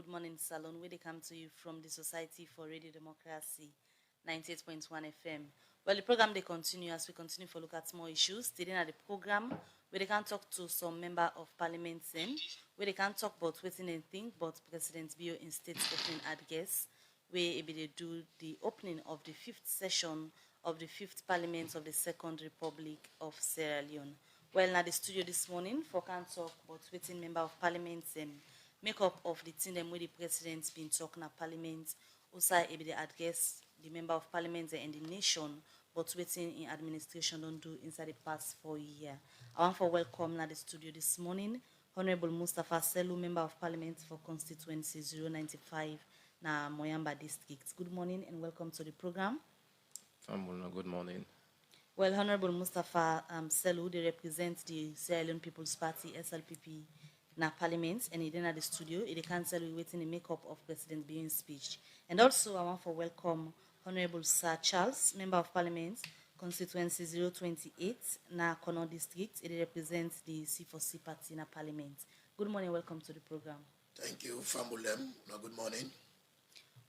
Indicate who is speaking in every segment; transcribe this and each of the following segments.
Speaker 1: Good Morning Salone, where they come to you from the Society for Radio Democracy, 98.1 FM. Well, the program they continue as we continue to look at more issues. Today at the program, where they can talk to some member of parliament where they can talk about waiting and think, but President Bio in state opening address, where they do the opening of the fifth session of the fifth parliament of the Second Republic of Sierra Leone. Well, now the studio this morning for can talk about waiting member of parliament make up of the team them where the president's been talking at parliament, also able to address the member of parliament and the nation, but waiting in administration don't do inside the past 4 years. I want to welcome now the studio this morning, Honorable Mustafa Selu, member of parliament for constituency 095 na Moyamba district. Good morning and welcome to the program.
Speaker 2: Good morning.
Speaker 1: Well, Honorable Mustafa Selu, they represent the Sierra Leone People's Party, SLPP, na parliament, and he then at the studio, he can tell you waiting the makeup of President Bio's speech. And also, I want to welcome Honorable Sir Charles, Member of Parliament, constituency 028, na Kono district. It represents the C4C party in parliament. Good morning, welcome to the program.
Speaker 3: Thank you, Fambulem. Good morning.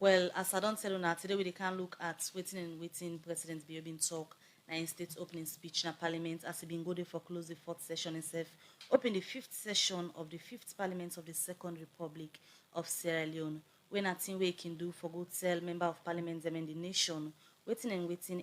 Speaker 1: Well, as I don't tell you now, today we can look at waiting President Bio been talk in state opening speech in parliament as he been go there for close the fourth session itself. Open the fifth session of the fifth parliament of the Second Republic of Sierra Leone. When a thing we can do for good tell member of parliament them in the nation, waiting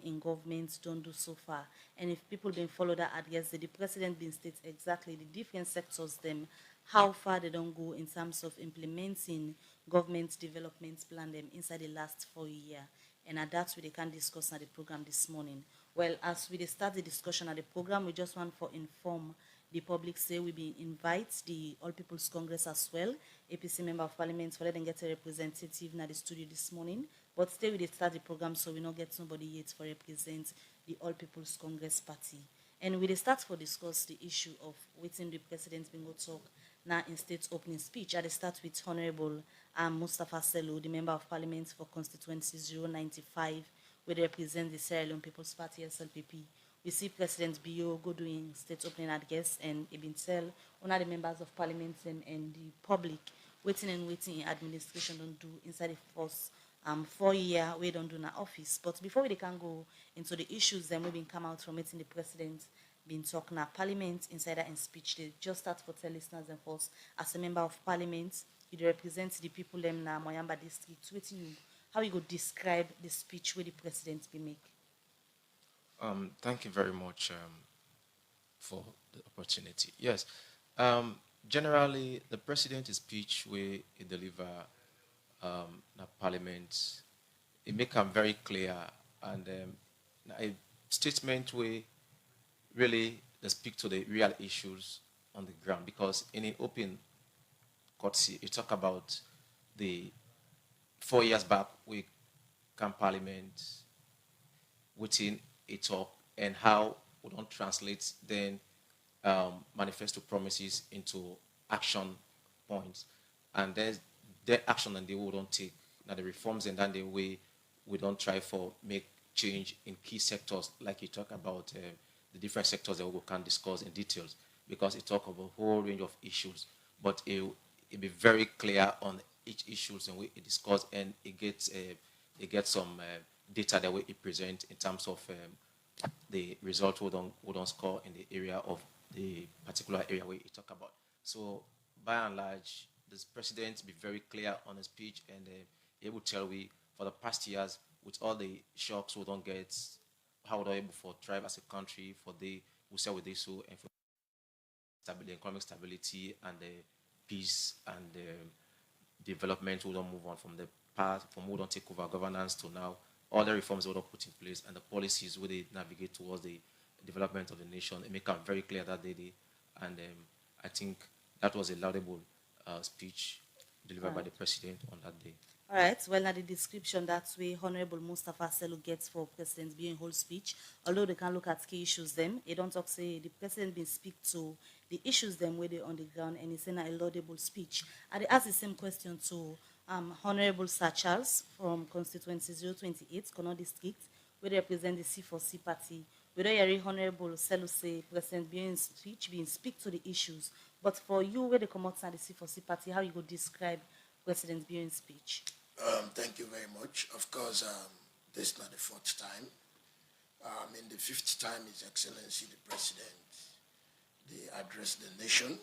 Speaker 1: in government don't do so far. And if people been follow that address, the president been state exactly the different sectors them, how far they don't go in terms of implementing government development plan them inside the last 4 years. And at that we can discuss at the program this morning. Well, as we start the discussion at the program, we just want to inform the public say we be invite the All People's Congress as well, APC member of parliament, for them get a representative in the studio this morning. But stay with the start the program so we not get somebody yet for represent the All People's Congress party. And we start for discuss the issue of waiting the president being go talk now in state opening speech. I start with Honorable Mustafa Selu, the member of parliament for constituency 095, where they represent the Sierra Leone People's Party, SLPP. We see President Bio go doing state opening address and Ibn tell one of the members of parliament and the public waiting in administration don't do inside the first 4 years we don't do in office. But before we can go into the issues then we been come out from meeting the president been talking at parliament inside that in speech. They just start for tell listeners and first as a member of parliament, you represent the people them na Moyamba district. Waiting you how you go describe the speech where the president be make?
Speaker 2: Thank you very much for the opportunity. Yes, generally the president's speech where he deliver the parliament, it make them very clear and a statement where really they speak to the real issues on the ground because in an open courtesy, you talk about the 4 years back we can parliament within a talk and how we don't translate then manifesto promises into action points and there's the action and they will don't take now the reforms and then the way we don't try for make change in key sectors like you talk about the different sectors that we can discuss in details because it talk about a whole range of issues but it be very clear on each issues and we discuss and it gets some data that we present in terms of the result we don't score in the area of the particular area we talk about. So by and large, this president be very clear on his speech and he will tell we for the past years with all the shocks we don't get, how we are able to thrive as a country for the we say with this so and for the economic stability and the peace and development we don't move on from the past, from we don't take over governance to now, all the reforms we don't put in place and the policies where they navigate towards the development of the nation. It make it very clear that day. And I think that was a laudable speech delivered by the president on that day.
Speaker 1: All right. Well, now the description that's way Honorable Mustafa Selu gets for President being whole speech. Although they can look at key issues, them they don't talk say the president been speak to the issues them where they on the ground, and it's in a laudable speech. And they ask the same question to Honorable Sir Charles from constituency 028, Kono district, where they represent the C4C party. Whether you're Honorable Selu say President being speech being speak to the issues, but for you where they come outside the C4C party, how you go describe President Bio's speech?
Speaker 3: Thank you very much. Of course, this is not the fourth time. The fifth time, His Excellency the President, they addressed the nation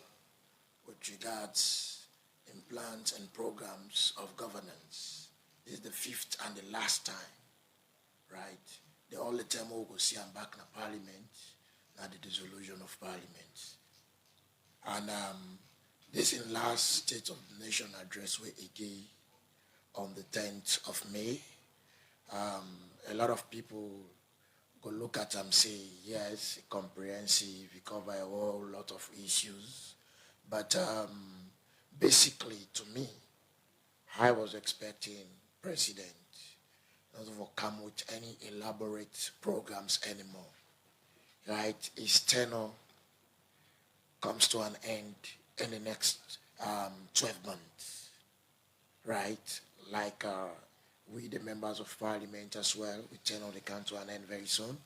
Speaker 3: with regards in plans and programs of governance. This is the fifth and the last time, right? The only time we will see him back in Parliament, now the dissolution of Parliament. And this in last State of the Nation address we again on the 10th of May. A lot of people go look at and say, yes, comprehensive, we cover a whole lot of issues. But basically, to me, I was expecting President not to come with any elaborate programs anymore. Right? His tenure comes to an end in the next 12 months. Right? Like we, the members of Parliament as well, we tenure they come to an end very soon.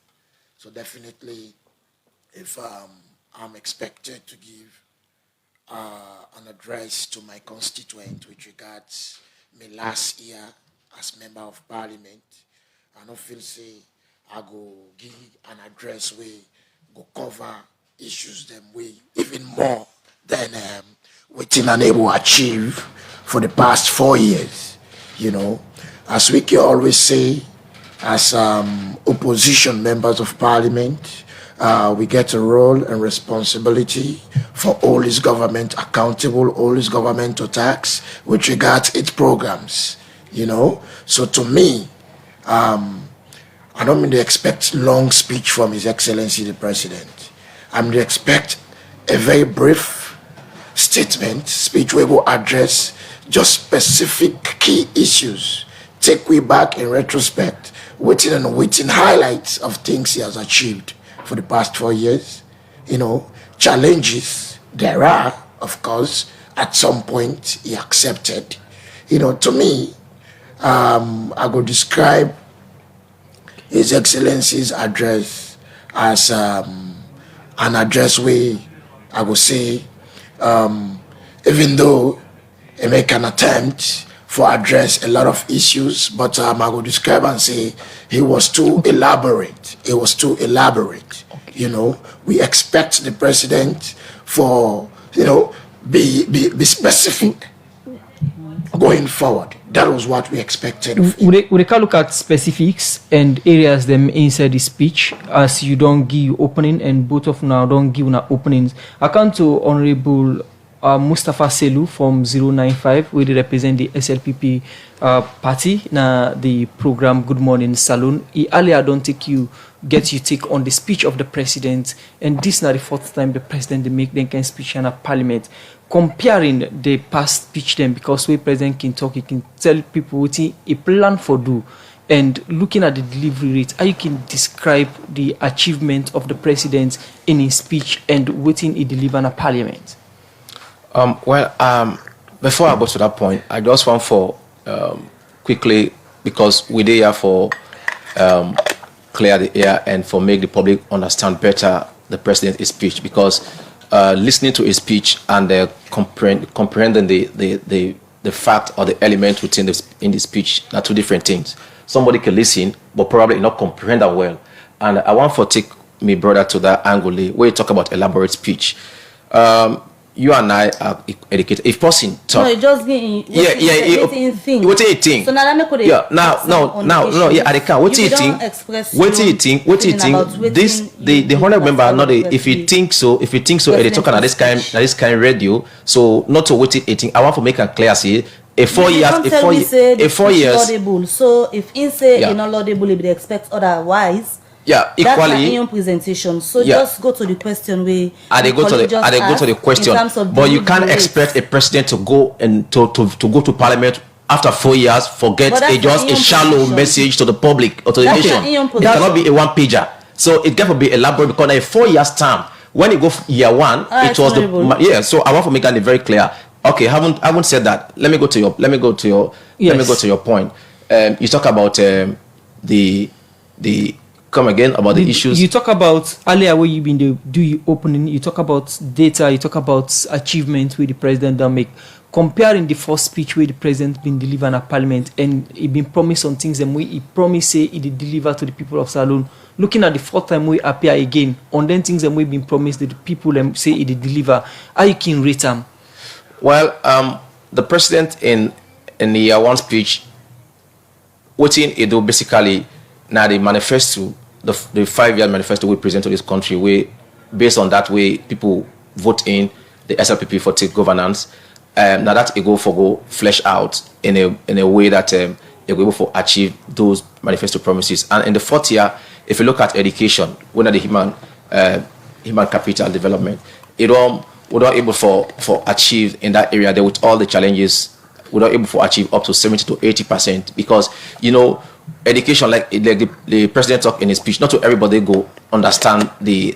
Speaker 3: So definitely, if I'm expected to give an address to my constituent with regards me last year as member of Parliament, I don't feel say I go give an address where go cover issues them way even more than we've unable to achieve for the past 4 years. You know, as we can always say, as opposition members of Parliament, we get a role and responsibility for all his government accountable, all his government to tax with regards its programs, you know. So to me, I don't mean to expect long speech from His Excellency the President. I'm to expect a very brief statement, speech where we will address just specific key issues, take we back in retrospect, waiting highlights of things he has achieved for the past 4 years, you know, challenges there are, of course, at some point he accepted. You know, to me, I would describe His Excellency's address as an address where I would say, even though he make an attempt for address a lot of issues, but I would describe and say he was too elaborate. It was too elaborate. You know, we expect the president for, you know, be specific going forward. That was what we expected of him.
Speaker 4: We can look at specifics and areas them inside the speech as you don't give opening and both of now don't give na openings. I come to Honorable Mustafa Selu from 095, where they represent the SLPP party na the program Good Morning Salone. Earlier don't get you take on the speech of the president, and this is not the fourth time the president they make them can speech in a parliament. Comparing the past speech them, because we president can talk, he can tell people what he plan for do, and looking at the delivery rate, how you can describe the achievement of the president in his speech and what he deliver in a parliament.
Speaker 2: Before I go to that point, I just want for quickly, because we're there for clear the air and for make the public understand better the president's speech, because listening to his speech and comprehending the fact or the element within in the speech are two different things. Somebody can listen, but probably not comprehend that well. And I want to take me brother to that angle where you talk about elaborate speech. You and I are educated. If person talk,
Speaker 1: no, you just
Speaker 2: what do you think?
Speaker 1: So now let me
Speaker 2: I can't. What do you think? What do you think? What do you think? This the honorable member not if you think so, they talk on this kind radio. So not to what you think. I want to make it clear. See, a 4 years.
Speaker 1: So if in say not laudable, they expect otherwise.
Speaker 2: Yeah, equally.
Speaker 1: That's presentation. So just go to the question where
Speaker 2: they go to the question. But you can't expect a president to go and to go to parliament after 4 years, forget just a shallow message to the public or to the nation. It cannot be a one pager. So it got to be elaborate, because in a 4 years time, when you go year one, it was So I want to make that very clear. Okay, I haven't said that. Let me go to your point. You talk about the come again about the issues.
Speaker 4: You talk about earlier where you been do you opening. You talk about data. You talk about achievement with the president that make. comparing the first speech where the president been delivering at Parliament and he been promised on things and he promised say he did deliver to the people of Salone. Looking at the fourth time we appear again on then things that we been promised that the people say he did deliver, how you can rate them?
Speaker 2: Well, the president in the year one speech, waiting it do basically now the manifesto, the 5-year manifesto we present to this country, where based on that way people vote in the SLPP for take governance. Now that it go flesh out in a way that it will able to achieve those manifesto promises. And in the fourth year, if you look at education, one of the human capital development, we're not able for achieve in that area there with all the challenges. We're not able to achieve up to 70 to 80% because education, like the president talked in his speech, not to everybody go understand the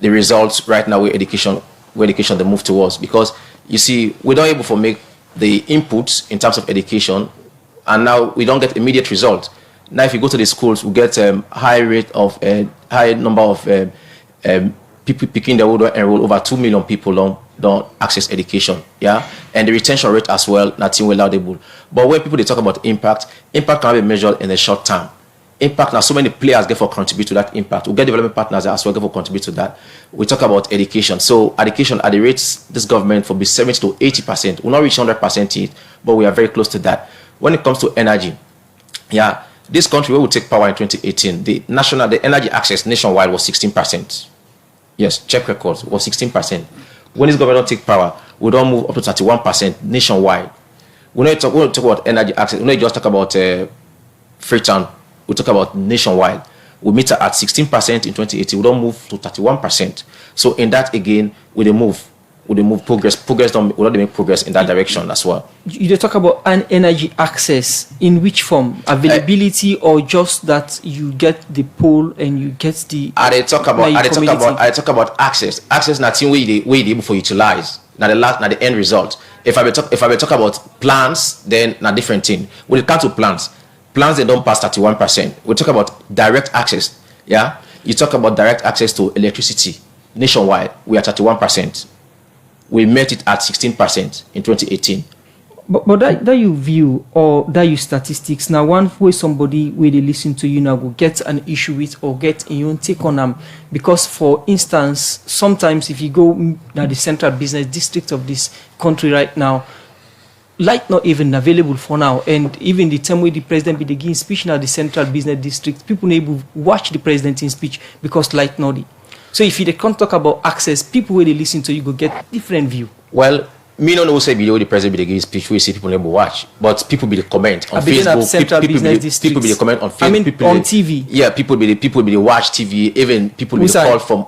Speaker 2: results right now with education. Where education they move towards, because you see we're not able to make the inputs in terms of education, and now we don't get immediate result. Now if you go to the schools, we get high rate of high number of people picking the would enroll over 2 million people don't access education, yeah, and the retention rate as well, nothing well laudable. But when people they talk about impact can be measured in the short term. Impact now, so many players get for contribute to that impact. We get development partners as well get for contribute to that. We talk about education. So education at the rates this government for be 70 to 80%. We'll not reach 100% yet, but we are very close to that. When it comes to energy, yeah, this country where we take power in 2018, the energy access nationwide was 16%. Yes, check records was 16%. When this government don't take power, we don't move up to 31% nationwide. We don't talk about energy access. We don't just talk about Freetown. We talk about nationwide. We meet at 16% in 2018. We don't move to 31%. So in that again, we move progress. We don't make progress in that direction as well.
Speaker 4: You talk about an energy access in which form? Availability or just that you get the pole and you get the.
Speaker 2: I talk about access. Access nothing where they able for utilize. Now the end result. If I talk about plans, then a different thing. When it comes to plans they don't pass 31%. We talk about direct access. Yeah, you talk about direct access to electricity nationwide. We are 31%. We met it at 16% in 2018.
Speaker 4: But that you view or that you statistics now one way somebody where they listen to you now will get an issue with or get a own take on them, because for instance sometimes if you go now the central business district of this country right now, light not even available for now, and even the time where the president be giving speech now the central business district, people able watch the president in speech because light not. So if you can't talk about access, people where they listen to you go get different view.
Speaker 2: Well, me no say below the president be giving speech we see people able watch, but people be the comment on Facebook. People be the comment on Facebook.
Speaker 4: I mean on TV.
Speaker 2: Yeah, people be the watch TV. Even people be the call from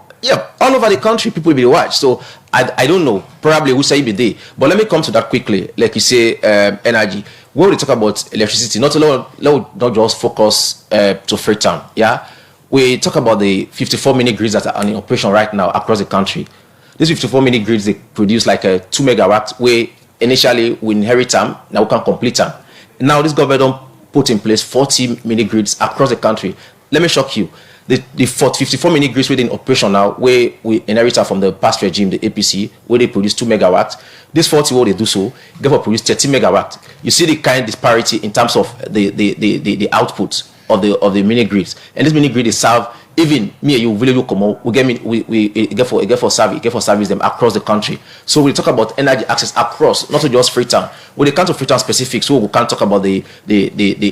Speaker 2: all over the country. People be the watch. So I don't know. Probably we say be there. But let me come to that quickly. Like you say, energy. When we talk about electricity, not just focus to Freetown. Yeah, we talk about the 54 mini grids that are in operation right now across the country. These 54 mini grids they produce like a 2 megawatts. Where initially we inherit them, now we can complete them. Now this government don't put in place 40 mini grids across the country. Let me shock you. The 54 mini grids within operation now, where we inherit from the past regime, the APC, where they produce 2 megawatts. This 40 what they do so, they produce 30 megawatts. You see the kind of disparity in terms of the output of the mini grids. And this mini grid is serve even me and you really look we get for service them across the country. So we talk about energy access across, not just Freetown. When it comes to Freetown specific, so we can't talk about the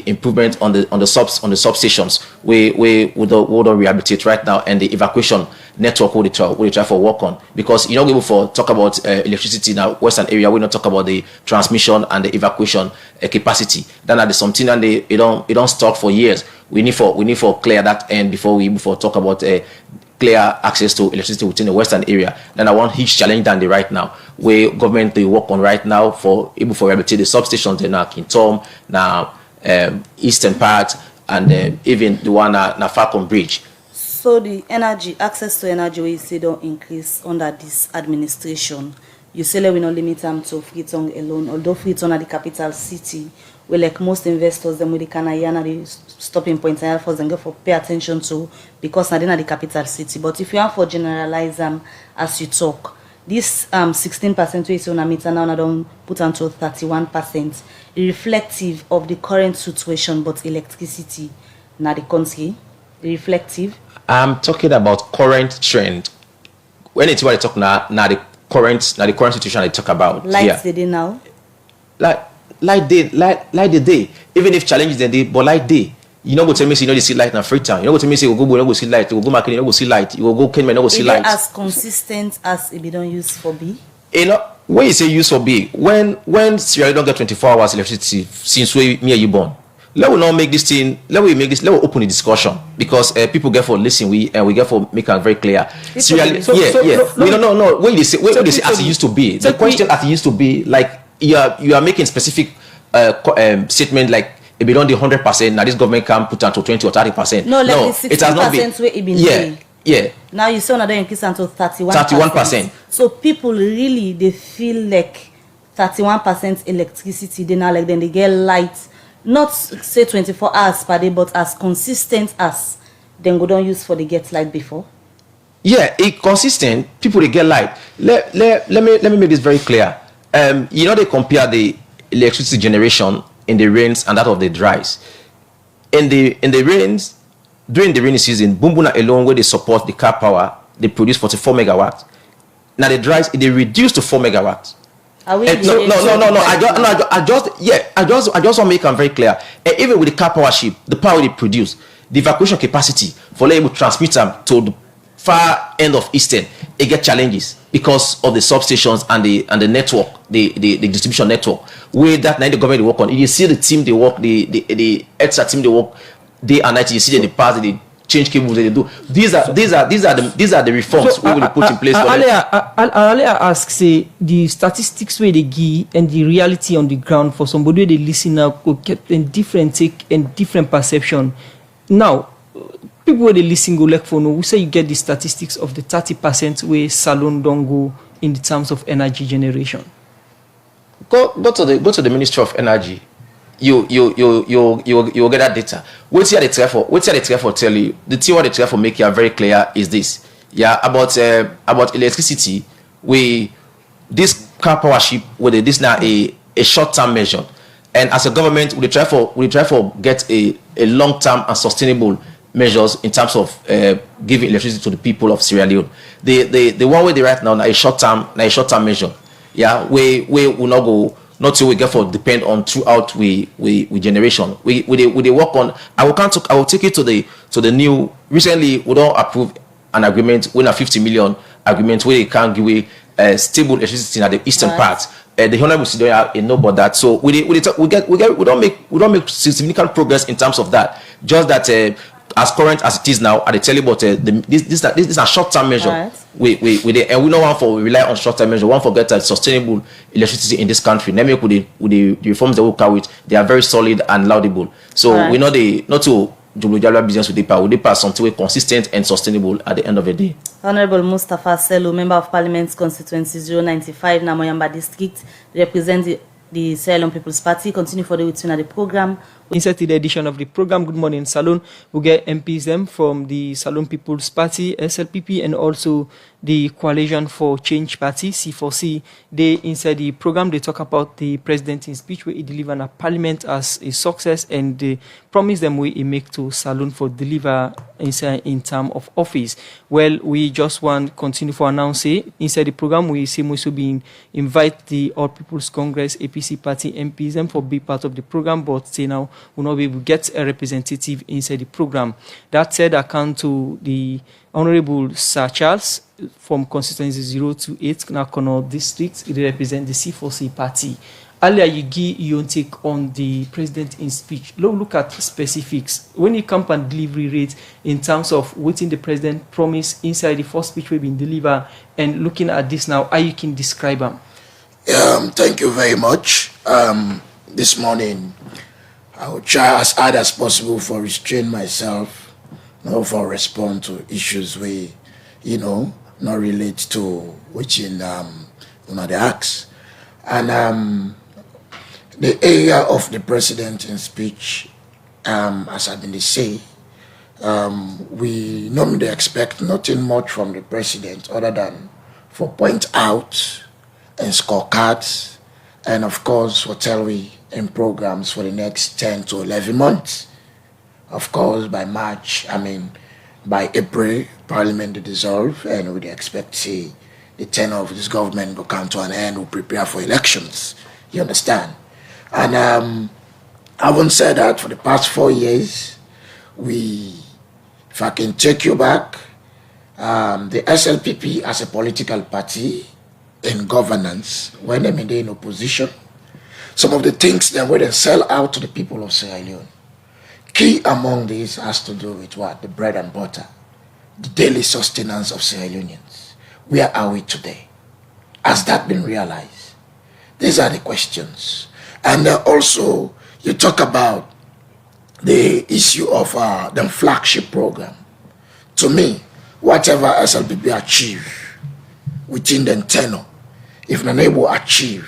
Speaker 2: improvement on the substations we don't rehabilitate right now, and the evacuation network we try for work on, because you know we for talk about electricity now western area, we not talk about the transmission and the evacuation capacity. Then at the something and it don't stop for years. We need for clear that end before talk about clear access to electricity within the western area. Then I want huge challenge than the right now, where government they work on right now for rehabilitate the substations in Kintom, now eastern part, and even the one na Falcon Bridge.
Speaker 1: So the access to energy we say don't increase under this administration. You say we not limit them to Freetown alone, although Freetown are the capital city, where like most investors them with the Canadian the stopping point and for them go for pay attention to, because now they're not the capital city. But if you have for generalize them as you talk, this 16% wey say una meet and now una don put am to 31%, reflective of the current situation, but electricity na the country reflective.
Speaker 2: I'm talking about current trend. When it's what I talk now the current situation I talk about.
Speaker 1: Lights the day now.
Speaker 2: Like the day. Even if challenges the day, but like day. You know go tell me say you know they see light na free time. You know go tell me say you go no go see light, you go market, you no go see light, you go Kenman, no go see light.
Speaker 1: As consistent as it be don't use for B.
Speaker 2: You know, when you say use for B, when Sierra don't get 24 hours electricity since me and you born, let we not make this thing, let we open the discussion because people get for listen, we get for make it very clear. Sierra, no. When you say as it used to be, the question as it used to be, like you are making specific statement like if you don't do 100%, now this government can put down to 20 or 30%.
Speaker 1: No, it has not been.
Speaker 2: Yeah.
Speaker 1: Now you say another increase until 31%.
Speaker 2: 31%.
Speaker 1: So people really they feel like 31% electricity. They now like then they get light, not say 24 hours per day, but as consistent as then go don't use for the get light before.
Speaker 2: Yeah, it consistent. People they get light. Let me make this very clear. You know they compare the electricity generation in the rains and that of the dries. In the rains, during the rainy season, Bumbuna alone where they support the car power, they produce 44 megawatts. Now the dries, they reduce to 4 megawatts.
Speaker 1: No.
Speaker 2: I just want to make them very clear. And even with the car power ship, the power they produce, the evacuation capacity for able to transmit them to the far end of Eastern, it get challenges because of the substations and the network, the distribution network. Where that night the government they work on, you see the team they work, the extra team they work day and night. You see them they pass, they change cables, they do. These are the reforms we will put in place.
Speaker 4: I'll ask say the statistics where they give and the reality on the ground for somebody they listen up could get a different take and different perception. Now, people where they listen go like for no, we say you get the statistics of the 30% where Salone don't go in the terms of energy generation.
Speaker 2: Go to the Ministry of Energy. You get that data. What's the try for tell you? The thing what they try for make you very clear is this. Yeah, about electricity. This car power ship where this now a short-term measure, and as a government we try for get a long-term and sustainable measures in terms of giving electricity to the people of Sierra Leone. The one way they right now a short-term measure. Yeah, we will not go. Not till we get for depend on throughout we generation. We work on. I will take it to the new. Recently, we don't approve an agreement with a 50 million agreement where they can give a stable electricity at the eastern part. The honorable don't know about that. So we don't make significant progress in terms of that. Just that as current as it is now, I tell you about this is a short-term measure.
Speaker 1: Right.
Speaker 2: We don't want for rely on short-term measure. One for get a sustainable electricity in this country. Let me with the reforms that we carry it, they are very solid and laudable. So
Speaker 1: right.
Speaker 2: we know not to do business with the power. We pass something consistent and sustainable at the end of the day.
Speaker 1: Honorable Mustafa Selou, Member of Parliament Constituency 095, Namoyamba District, represent the Salone People's Party. Continue for the within the program.
Speaker 4: Inside the edition of the program, Good Morning Salone, we get MPs them from the Salone People's Party, SLPP, and also the Coalition for Change Party, C4C. They, inside the program, they talk about the president's speech where he delivered a parliament as a success and they promise them where he make to Salone for deliver inside in term of office. Well, we just want continue for announce inside the program we see also being invite the All People's Congress APC party MPs them for be part of the program, but say now we'll not be able to get a representative inside the program. That said, I come to the Honorable Sir Charles from constituency 028 Nakono District. He represents the C4C party. Earlier, you give your take on the president in speech. Look at specifics. When you come and delivery rate in terms of what the president promised inside the first speech we've been delivered, and looking at this now, how you can describe them?
Speaker 3: Thank you very much. This morning, I will try as hard as possible for restrain myself, for respond to issues we, not relate to which in the acts. And the area of the president in speech, as I've been say, we normally expect nothing much from the president other than for point out and scorecards, and of course, what tell we in programs for the next 10 to 11 months. Of course, by March, by April, Parliament will dissolve, and we expect to see the tenure of this government will come to an end. We'll prepare for elections. You understand? And having said that, for the past 4 years, if I can take you back, the SLPP as a political party in governance, when they were in opposition, some of the things that were they sell out to the people of Sierra Leone. Key among these has to do with what? The bread and butter, the daily sustenance of Sierra Leoneans. Where are we today? Has that been realized? These are the questions. And also, you talk about the issue of the flagship program. To me, whatever SLPP achieve within the tenure, if not able to achieve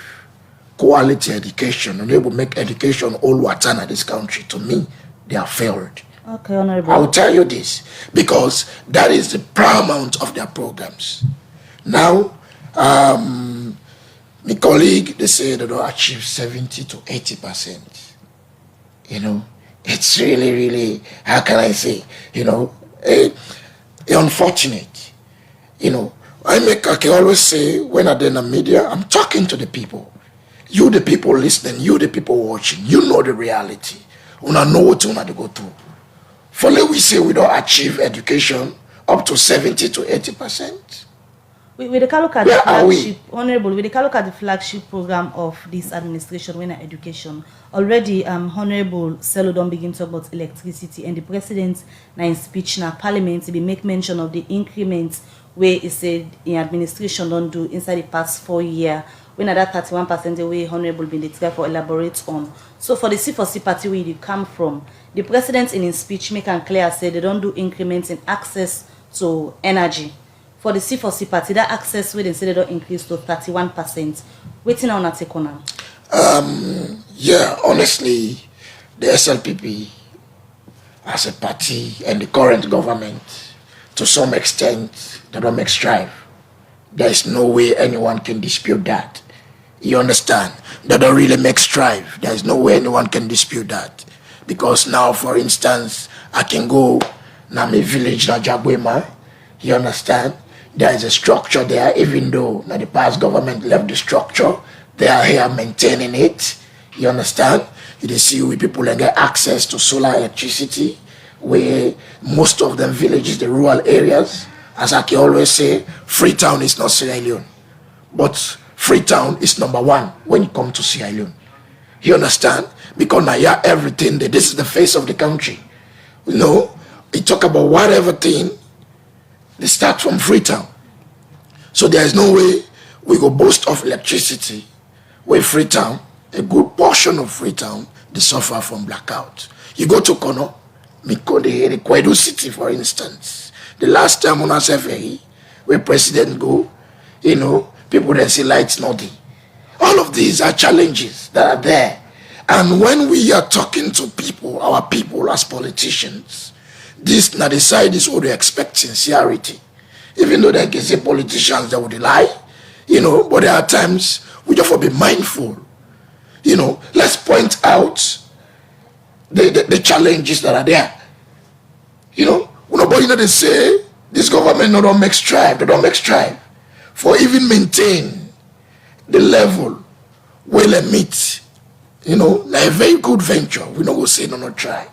Speaker 3: quality education, not able to make education all watan in this country, to me, they are failed.
Speaker 1: Okay, Honorable.
Speaker 3: I will tell you this, because that is the paramount of their programs. Now, my colleague, they say they don't achieve 70 to 80%. You know, it's really, really, how can I say, unfortunate. I can always say, when I'm in the media, I'm talking to the people. You, the people listening, you, the people watching, you know the reality. Una know what una to go through. For let we say we don't achieve education up to 70 to 80%.
Speaker 1: We look at the flagship, Honorable, we look at the flagship program of this administration when education. Already, Honorable Selo don't begin to talk about electricity, and the president now in speech now Parliament be make mention of the increments where he said in administration don't do inside the past 4 years. When at that 31% the way Honorable been declared for elaborate on. So for the C4C party where you come from, the president in his speech make and clear said they don't do increments in access to energy. For the C4C party, that access where they say they don't increase to 31%. Waiting on a take on.
Speaker 3: Yeah, honestly, the SLPP as a party and the current government, to some extent, they don't make strive. There is no way anyone can dispute that. You understand? They don't really make strive. There is no way anyone can dispute that. Because now, for instance, I can go na my village na Jabwema. You understand? There is a structure there, even though na the past government left the structure. They are here maintaining it. You understand? You see we people get access to solar electricity, where most of them villages, the rural areas, as I can always say, Freetown is not Sierra Leone. But Freetown is number one when you come to Sierra Leone. You understand? Because now yeah, everything there. This is the face of the country. You talk about whatever thing, they start from Freetown. So there is no way we go boast of electricity with Freetown. A good portion of Freetown, they suffer from blackout. You go to Kono, Miko, the Kwedu city, for instance. The last time on SFA, where President go, people then see lights nothing. All of these are challenges that are there. And when we are talking to people, our people as politicians, this now the side is what they expect sincerity. Even though they can say politicians that would lie, but there are times we just have to be mindful. Let's point out the challenges that are there. Nobody they say this government don't make strive, they don't make strive for even maintain the level where they meet. Like a very good venture. We don't go say no try.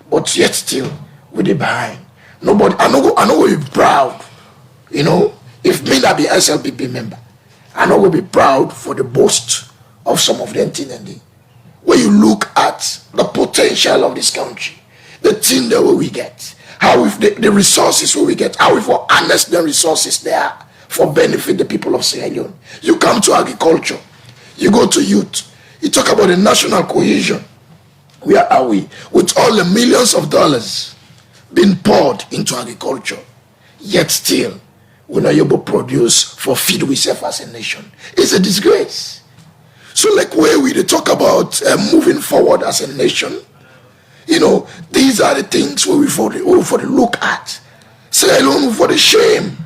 Speaker 3: But yet still we dey behind. Nobody I know go be proud. If me that be SLPP member, I know go be proud for the boast of some of them thing and when you look at the potential of this country, the thing that we get, how if the resources we get, how if we harness the resources there for benefit the people of Sierra Leone. You come to agriculture, you go to youth, you talk about the national cohesion. Where are we? With all the millions of dollars being poured into agriculture, yet still we're not able to produce for feed ourselves as a nation. It's a disgrace. So like where we talk about moving forward as a nation, these are the things where we for the look at. Sierra Leone for the shame.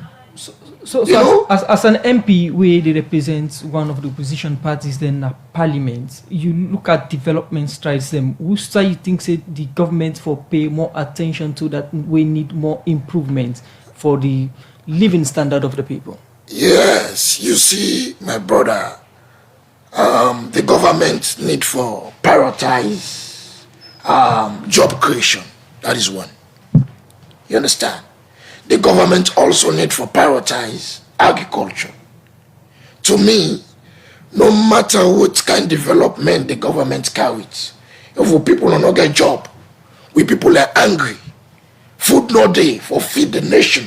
Speaker 4: So
Speaker 3: You know?
Speaker 4: as an MP where they represent one of the opposition parties then at parliament, you look at development strides them. Which side you think say the government for pay more attention to that we need more improvement for the living standard of the people?
Speaker 3: Yes, you see, my brother, the government need for prioritize job creation. That is one. You understand? The government also need for prioritize agriculture. To me, no matter what kind of development the government carries, if we people do not get job, we people are angry, food no day for feed the nation,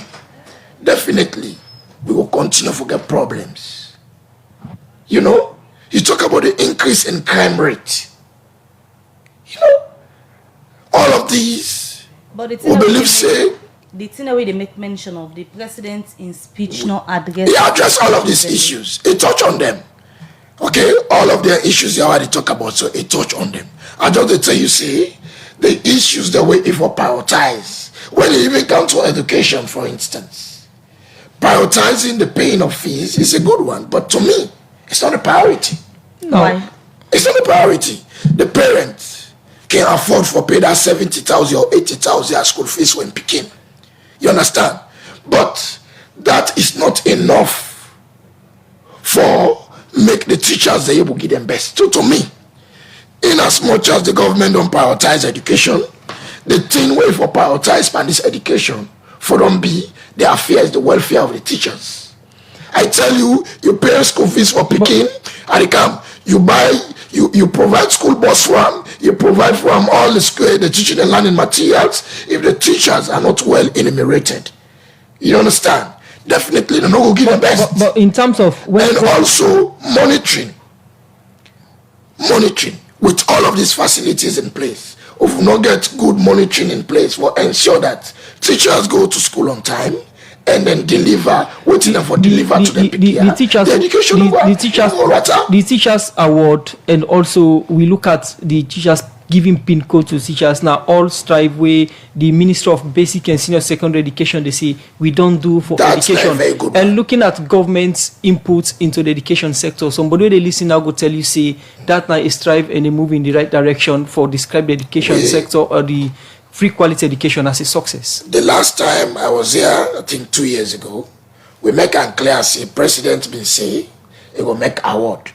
Speaker 3: definitely we will continue to get problems. You know, you talk about the increase in crime rate. You know, all of these,
Speaker 1: But
Speaker 3: we believe say,
Speaker 1: the thing where they make mention of the president in speech not address.
Speaker 3: he address all of these issues. He touch on them. Okay, all of their issues they already talk about, so he touch on them. I just tell you, see, the issues the way if we prioritize. When you even come to education, for instance, prioritizing the paying of fees is a good one, but to me, it's not a priority.
Speaker 4: No.
Speaker 1: Why?
Speaker 3: It's not a priority. The parents can afford for pay that 70,000 or 80,000 as school fees when picking. You understand? But that is not enough for make the teachers they able to give them best. So to me, in as much as the government don't prioritize education, the thing way for prioritize by this education for them be the affairs, the welfare of the teachers. I tell you, you pay school fees for picking, and they come, you buy, you provide school bus for them, you provide for them all the school, the teaching and learning materials. If the teachers are not well enumerated, you understand? Definitely, they're not going to give the best.
Speaker 4: But in terms of
Speaker 3: And also monitoring with all of these facilities in place. If we not get good monitoring in place, we'll ensure that teachers go to school on time and then deliver, waiting for deliver to the
Speaker 4: teachers,
Speaker 3: the education
Speaker 4: the teachers award, and also we look at the teachers giving pin code to teachers now all strive where the Minister of Basic and Senior Secondary Education they say we don't do for
Speaker 3: That's
Speaker 4: education.
Speaker 3: very good
Speaker 4: And
Speaker 3: one.
Speaker 4: looking at government's inputs into the education sector, somebody when they listen now go tell you say that now is strive and they move in the right direction for describe the education sector or the free quality education as a success.
Speaker 3: The last time I was here, I think 2 years ago, we make and clear say President been say he will make award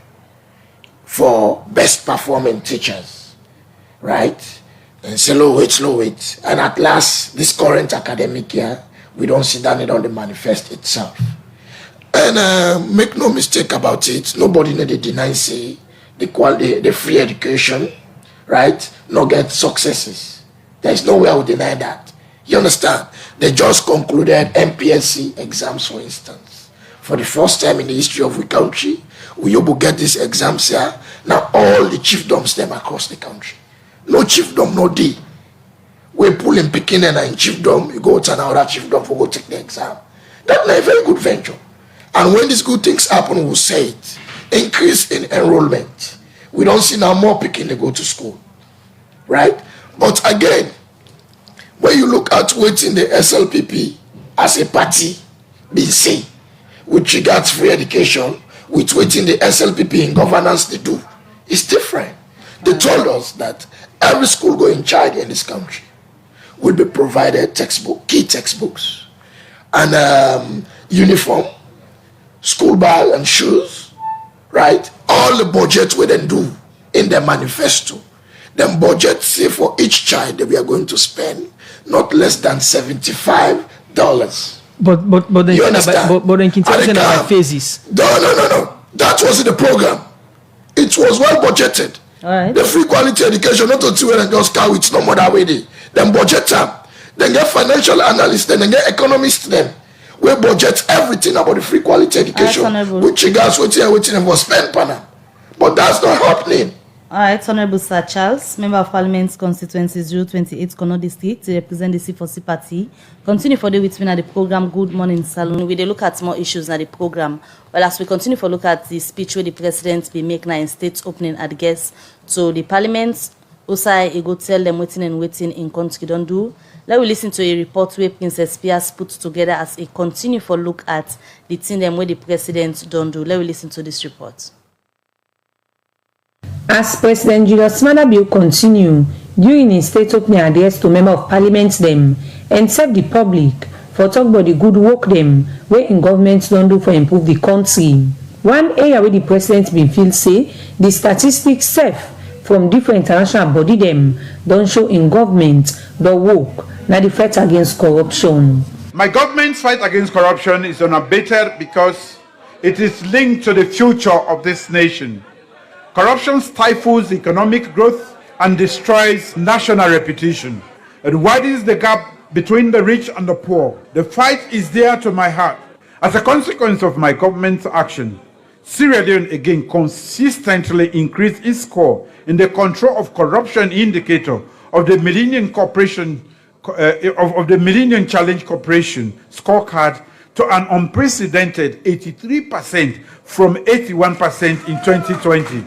Speaker 3: for best performing teachers. Right? And slow wait. And at last, this current academic year, we don't see that it on the manifest itself. And make no mistake about it, nobody need to deny say the quality, the free education, right? No get successes. There's no way I would deny that. You understand? They just concluded MPSC exams, for instance. For the first time in the history of the country, we will get these exams here. Now all the chiefdoms them across the country. No chiefdom, no day. We pull in Pekin and in chiefdom, you go to another chiefdom for go take the exam. That's a very good venture. And when these good things happen, we'll say it. Increase in enrollment. We don't see now more Pekin they go to school. Right? But again, when you look at waiting the SLPP as a party, BC, with regards free education, with waiting the SLPP in governance they do, it's different. They told us that every school going child in this country will be provided key textbooks, and uniform, school bag and shoes, right? All the budget we then do in the manifesto. Then budget say for each child that we are going to spend not less than $75.
Speaker 4: But then
Speaker 3: You understand?
Speaker 4: but then continue about phases.
Speaker 3: No. That wasn't the program. It was well budgeted.
Speaker 1: All right.
Speaker 3: The free quality education, not to when and just cow it's no more that way. Then budget them. Then get financial analysts, then get economists them. We budget everything about the free quality education. Which regards waiting for spend panel. But that's not happening.
Speaker 1: All right, Honorable Sir Charles, Member of Parliament's constituency 028 Kono District, to represent the C4C party. Continue for the within at the program Good Morning Salon. We look at more issues at the program. Well, as we continue to look at the speech where the president be making in state opening address to the Parliament, also he go tell them waiting in country don't do. Let we listen to a report where Princess Pias put together as a continue for look at the thing them where the president don't do. Let we listen to this report.
Speaker 5: As President Julius Maada continue during his state opening address to member of parliament them and serve the public for talk about the good work them where in government don't do for improve the country. One area where the president been feel say the statistics safe from different international body them don't show in government the work now the fight against corruption.
Speaker 6: My government's fight against corruption is unabated because it is linked to the future of this nation. Corruption stifles economic growth and destroys national reputation. It widens the gap between the rich and the poor. The fight is dear to my heart. As a consequence of my government's action, Sierra Leone again consistently increased its score in the control of corruption indicator of the Millennium Corporation of the Millennium Challenge Corporation scorecard to an unprecedented 83% from 81% in 2020.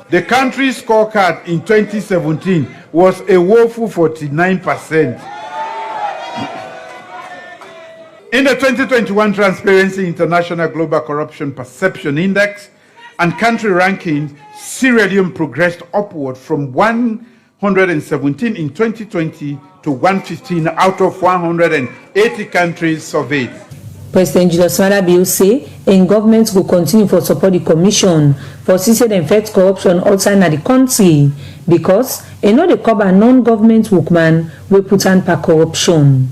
Speaker 6: The country's scorecard in 2017 was a woeful 49%. In the 2021 Transparency International Global Corruption Perception Index and country ranking, Sierra Leone progressed upward from 117 in 2020 to 115 out of 180 countries surveyed.
Speaker 5: President Julius Maada say in government will continue for support the commission for CC and fight corruption outside the country because they know the cover non-government workman will put on per corruption.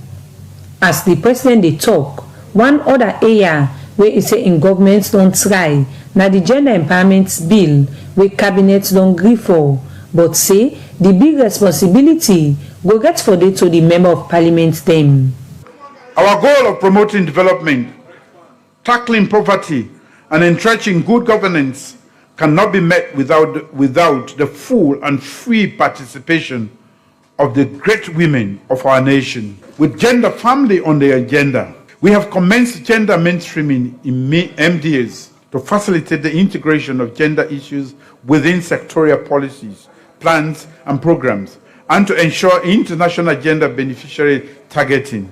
Speaker 5: As the president they talk, one other area where he say in government don't try now the gender empowerment bill where cabinet don't agree for, but say the big responsibility go get for it to the member of parliament them.
Speaker 6: Our goal of promoting development, tackling poverty, and entrenching good governance cannot be met without the full and free participation of the great women of our nation. With gender family on the agenda, we have commenced gender mainstreaming in MDAs to facilitate the integration of gender issues within sectorial policies, plans, and programs, and to ensure international gender beneficiary targeting.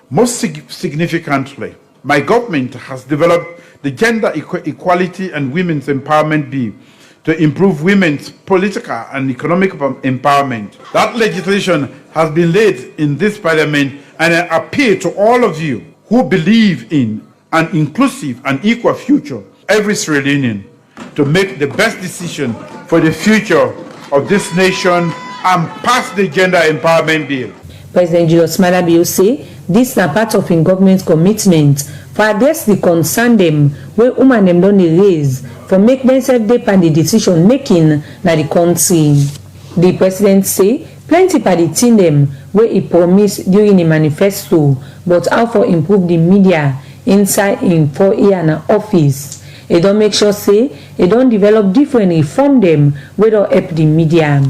Speaker 6: Most significantly, my government has developed the Gender Equality and Women's Empowerment Bill to improve women's political and economic empowerment. That legislation has been laid in this parliament, and I appeal to all of you who believe in an inclusive and equal future, every Sierra Leonean, to make the best decision for the future of this nation and pass the Gender Empowerment Bill.
Speaker 5: President Julius Maada say this is part of in government commitment for address the concern them where women them don't raise for make themselves depend the decision making na the country. The president say plenty by the team them where he promised during the manifesto, but how for improve the media inside in 4 year and office. They don't make sure say they don't develop different reform them where don't help the media.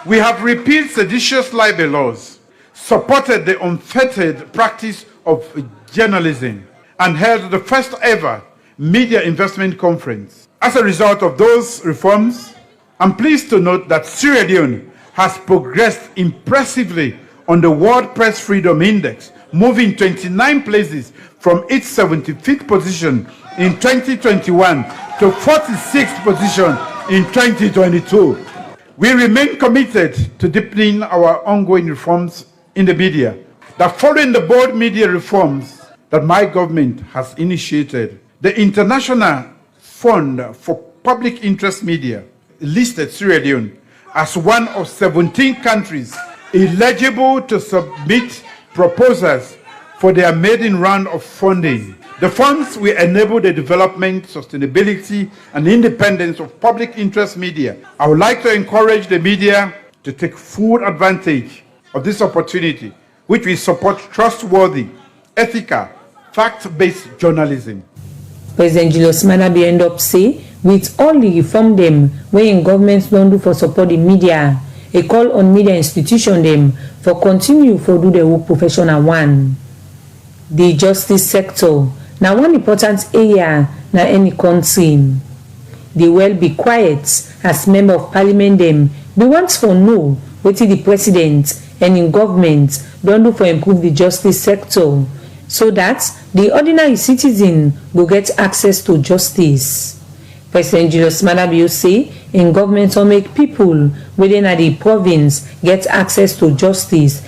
Speaker 6: We have repealed seditious libel laws, supported the unfettered practice of journalism, and held the first ever media investment conference. As a result of those reforms, I'm pleased to note that Sierra Leone has progressed impressively on the World Press Freedom Index, moving 29 places from its 75th position in 2021 to 46th position in 2022. We remain committed to deepening our ongoing reforms in the media. That following the bold media reforms that my government has initiated, the International Fund for Public Interest Media listed Sierra Leone as one of 17 countries eligible to submit proposals for their maiden round of funding. The funds will enable the development, sustainability, and independence of public interest media. I would like to encourage the media to take full advantage of this opportunity, which will support trustworthy, ethical, fact-based journalism.
Speaker 5: President Julius Maada end up say, with all the reform them where in governments don't do for support the media, a call on media institution them for continue for do the work professional one. The justice sector now one important area na any country. They will be quiet as member of parliament them be wants for know wetin the president and im government don do for improve the justice sector so that the ordinary citizen go get access to justice. President Julius Maada Bio say im government wan make pipo wey dey na di province get access to justice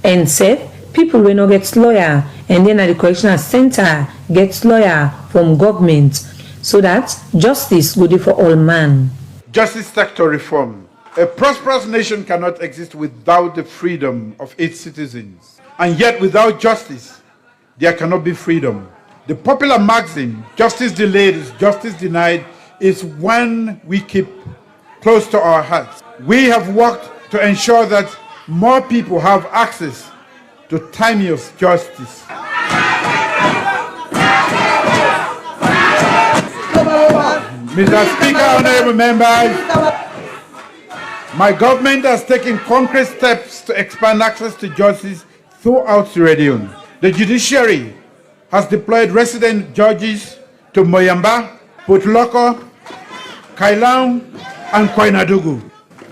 Speaker 5: and sef pipo wey no get lawyer and then at the correctional center get lawyer from government so that justice go dey for all man.
Speaker 6: Justice sector reform. A prosperous nation cannot exist without the freedom of its citizens. And yet without justice, there cannot be freedom. The popular maxim, justice delayed is justice denied, is one we keep close to our hearts. We have worked to ensure that more people have access to timeless justice. Mr. Speaker, honorable members, my government has taken concrete steps to expand access to justice throughout the region. The judiciary has deployed resident judges to Moyamba, Putloko, Kailang, and Koinadugu.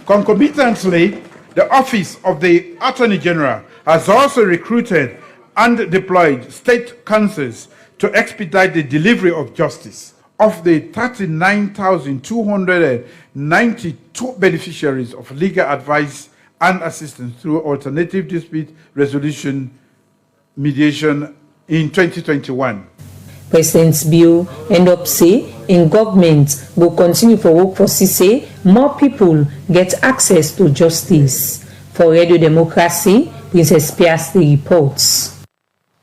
Speaker 6: Concomitantly, the Office of the Attorney General has also recruited and deployed state councils to expedite the delivery of justice. Of the 39,292 beneficiaries of legal advice and assistance through alternative dispute resolution mediation in 2021.
Speaker 5: President Bio end up say in government go continue for work for say more people get access to justice. For Radio Democracy, Princess Piasti reports.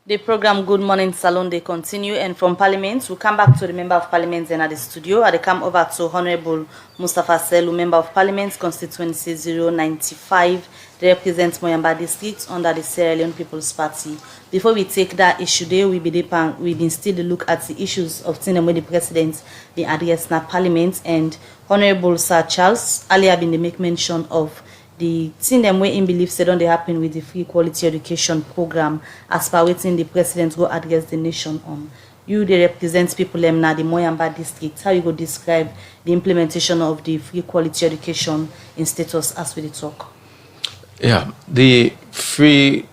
Speaker 1: The program Good Morning Salone they continue, and from Parliament we come back to the Member of Parliament and at the studio. I come over to Honorable Mustafa Selu, Member of Parliament, constituency 095. They represent Moyamba District under the Sierra Leone People's Party. Before we take that issue there, we been still look at the issues of things where the President been addressed in Parliament, and Honorable Sir Charles earlier been make mention of the thing them way in belief said on they happen with the free quality education program as per waiting the president go address the nation on. You they represent people them now the Moyamba district. How you go describe the implementation of the free quality education in status as we talk?
Speaker 2: Yeah, the free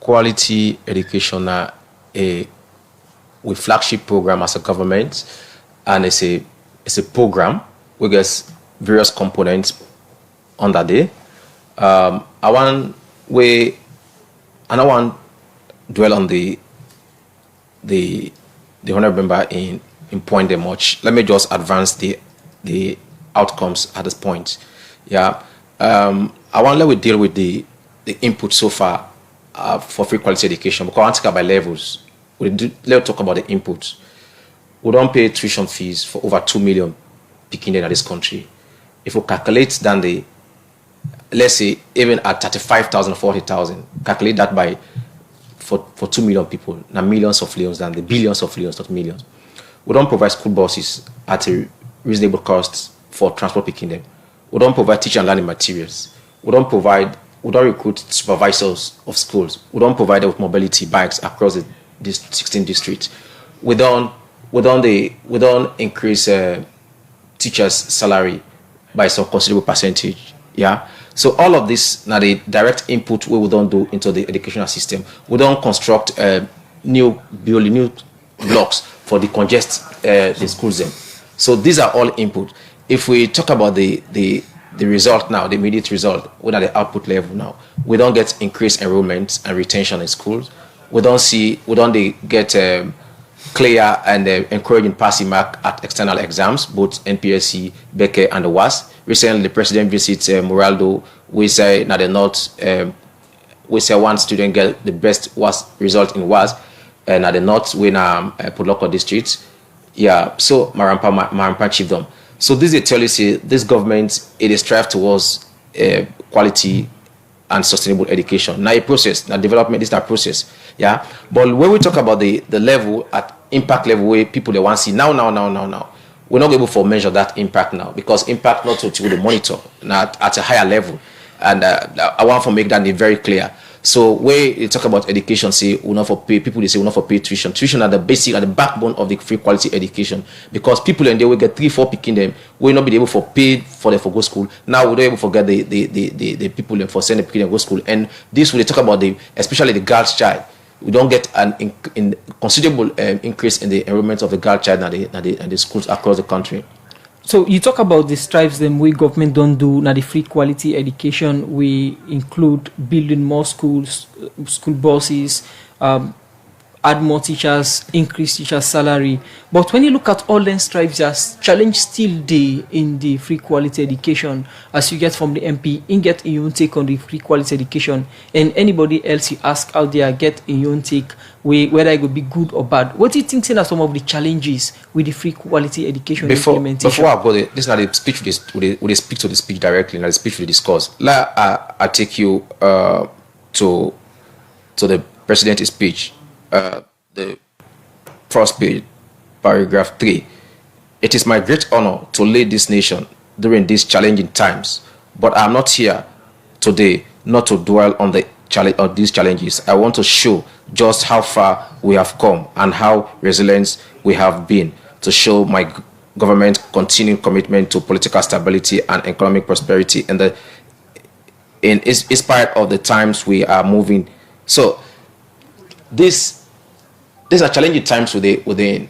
Speaker 2: quality education a with flagship program as a government, and it's a program we get various components under there. I want dwell on the honorable member in point them much. Let me just advance the outcomes at this point. Yeah, I want let we deal with the input so far for free quality education, because I want to talk by levels. Let's talk about the input. We don't pay tuition fees for over 2 million people in this country. If we calculate then let's say even at 35,000, 40,000, calculate that by for 2 million people, now millions of leons than the billions of leons, not millions. We don't provide school buses at a reasonable cost for transport picking them. We don't provide teaching and learning materials. We don't recruit supervisors of schools. We don't provide them with mobility bikes across the 16 districts. We don't increase teachers' salary by some considerable percentage. Yeah. So all of this now the direct input we don't do into the educational system. We don't construct new blocks for the the schools then. So these are all input. If we talk about the result now, the immediate result, we're at the output level now. We don't get increased enrollment and retention in schools. We don't get clear and encouraging passing mark at external exams, both NPSC, Beke, and the WAS. Recently, the president visits Moraldo. We say now the North. We say one student get the best WAS result in WAS, and at the North win Puloko district. Yeah, so Marampa chiefdom. So this is tell you say this government it is strive towards quality and sustainable education. Now a process, now development is that process. Yeah, but when we talk about the level at impact level where people they want to see now, we're not able to measure that impact now, because impact not to the monitor now at a higher level, and I want to make that very clear. So where they talk about education, say we not for pay, people they say we not for pay tuition. Tuition are the basic, are the backbone of the free quality education, because people and they will get 3-4 picking them, will not be able for pay for them for go school. Now we don't able forget the people them for sending picking them go school. And this when they talk about the especially the girl's child, we don't get an considerable increase in the enrollment of the girl child and the schools across the country.
Speaker 4: So you talk about the strives them we government don't do now the free quality education. We include building more schools, school buses, add more teachers, increase teachers' salary. But when you look at all them strives, just challenge still day in the free quality education, as you get from the MP, in get your own take on the free quality education, and anybody else you ask out there get your own take, whether it would be good or bad. What do you think are some of the challenges with the free quality education implementation?
Speaker 2: Before I go there, this is not a speech we they speak to the speech directly, not a speech we discuss. I take you to the president's speech. The first page, paragraph 3. It is my great honor to lead this nation during these challenging times, but I am not here today not to dwell on these challenges. I want to show just how far we have come and how resilient we have been, to show my government continued commitment to political stability and economic prosperity in spite of the times we are moving. So these are challenging times within,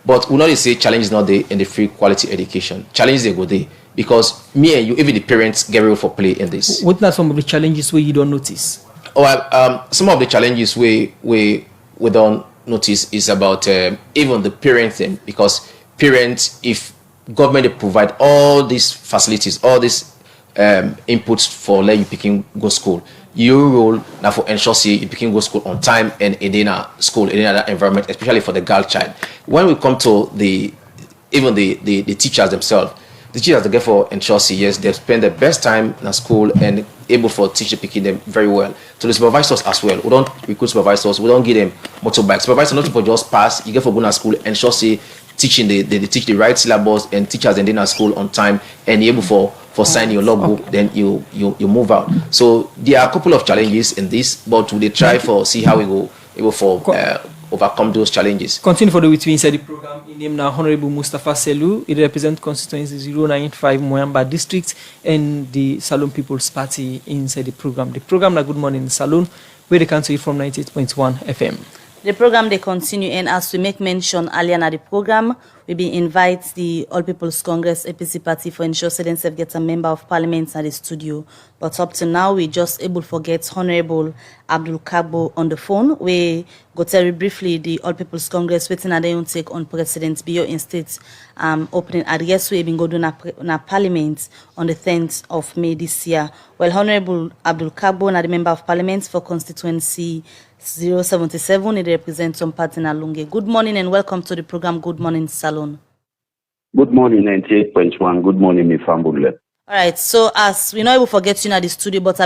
Speaker 2: but we not say challenge is not there in the free quality education. Challenges they go there because me and you, even the parents, get real for play in this.
Speaker 4: What are some of the challenges where you don't notice?
Speaker 2: Well, some of the challenges we don't notice is about even the parenting, because parents, if government they provide all these facilities, all these inputs for letting you picking go school, your role now for ensure say you picking go school on time and in a school in that environment, especially for the girl child. When we come to the teachers themselves, the teachers they get for ensure say yes, they spend the best time in school and able for teacher picking them very well. To the supervisors as well, we don't recruit supervisors, we don't give them motorbikes. Supervisors not for just pass, you get for going to school and ensure say teaching they teach the right syllabus, and teachers and then at school on time and able for signing your logbook, then you move out. So there are a couple of challenges in this, but we try for see how we go able for overcome those challenges.
Speaker 4: Continue for the with me inside the program. In name now Honorable Mustafa Selu. It represents constituency 095 Moyamba District and the Salone People's Party inside the program. The program na Good Morning Salone, where they can see from 98.1 FM.
Speaker 1: The program they continue, and as we make mention earlier in the program, we be invite the All People's Congress APC party for ensure themselves get a member of parliament at the studio. But up to now, we just able to forget Honorable Abdul Kabo on the phone. We go tell you briefly the All People's Congress waiting at their own take on President Bio in state opening address we been go do na parliament on the 10th of May this year. Well, Honorable Abdul Kabo na the member of parliament for constituency 077, it represents some party in Alunge. Good morning and welcome to the program Good Morning Salone.
Speaker 7: Good morning, 98.1. Good morning, mi family.
Speaker 1: All right, so as we know, we will forget you at the studio, but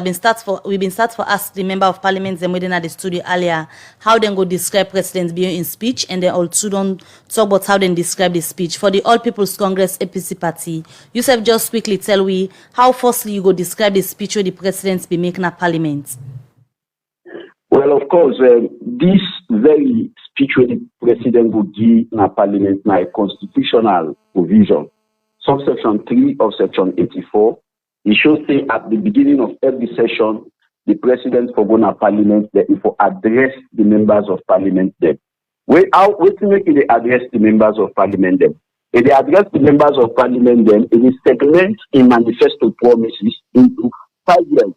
Speaker 1: we've been start for ask the member of parliament them within at the studio earlier how they go describe President Bio in speech, and they also don't talk about how they describe the speech for the All People's Congress APC party. You said just quickly tell we how firstly you go describe the speech where the president be making at parliament.
Speaker 7: Well, of course, this very speech where the president would give in parliament na a constitutional provision. Subsection 3 of section 84, it shows say at the beginning of every session, the president for going to parliament, that if address the members of parliament them. Wait to make it address the members of parliament them. If they address the members of parliament them, it is segment in manifesto promises into 5 years.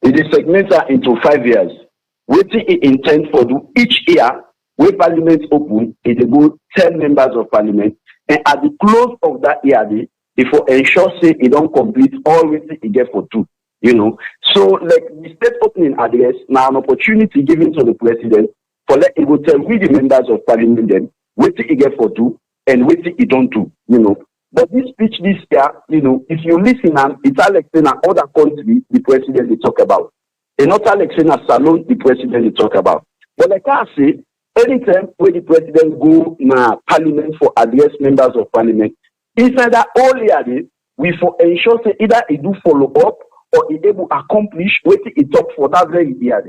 Speaker 7: It is segmented into 5 years. Waiting it intend for do each year when parliament open, it will 10 members of parliament, and at the close of that year, if for ensure say it don't complete all waiting it get for 2. You know. So like the state opening address now an opportunity given to the president for let it go tell we the members of parliament then waiting it get for 2 and waiting it don't do, you know. But this speech this year, you know, if you listen and it's like in other country, the president they talk about. Another election at Salone, the president they talk about. But like I say, anytime when the president go na parliament for address members of parliament, inside that all year we for ensure say either he do follow up or he able accomplish what he talked for that very year.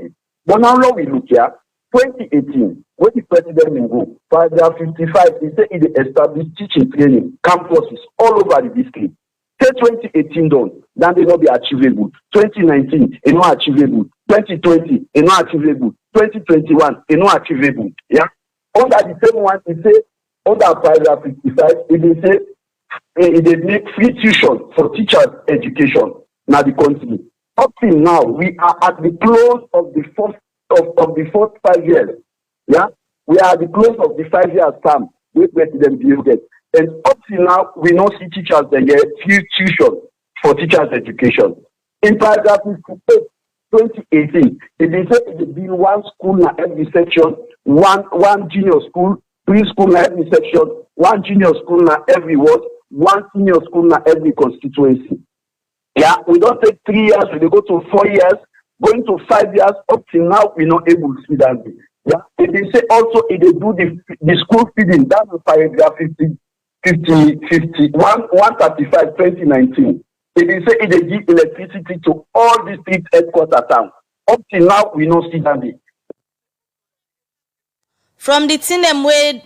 Speaker 7: But now we look here, 2018, when the president will go, paragraph 55, he said he established teaching training campuses all over the district. Say 2018 done, then they not be achievable. 2019, it not achievable. 2020, it not achievable. 2021, it not achievable. Yeah. Under the same one, he say under paragraph 55, it say they make free tuition for teachers' education. Now the country. Up till now, we are at the close of the fourth 5 years. Yeah, we are at the close of the 5 years term with President Bill. And up till now, we don't see teachers that get free tuition for teachers' education. In paragraph 58, 2018, it said it be one school in every section, one junior school, preschool in every section, one junior school in every ward, one senior school in every constituency. Yeah, we don't take 3 years, we go to 4 years, going to 5 years, up till now, we're not able to see that. Yeah, and they say also if they do the school feeding, that's paragraph 135, 2019. If they say if they give electricity to all district headquarters towns, up till now, we don't see that.
Speaker 1: From the thing them way,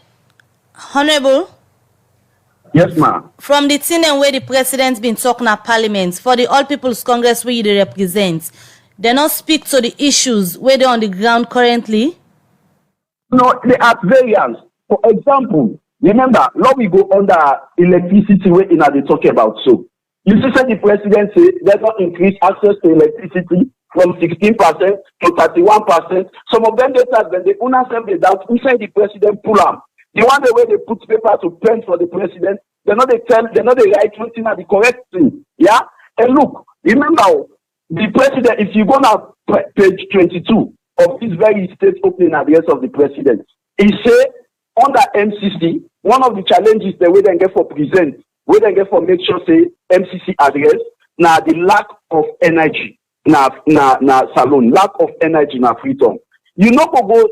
Speaker 1: Honorable.
Speaker 7: Yes, ma'am.
Speaker 1: From the thing and where the president's been talking at Parliament, for the All People's Congress where they represent, they not speak to the issues where they're on the ground currently?
Speaker 7: No, they are variants. For example, remember, now we go under electricity where they talk about so. You see, the president say they don't increase access to electricity from 16% to 31%. Some of them they start when they own they doubt inside the president pull up. The one the way they put paper to print for the president, they're not the right thing at the correct thing. Yeah? And look, remember, the president, if you go now page 22 of this very state opening address of the president, he say under MCC, one of the challenges the way they get for present, where they get for make sure say MCC address, now the lack of energy, na SALONE, lack of energy na freedom. You know go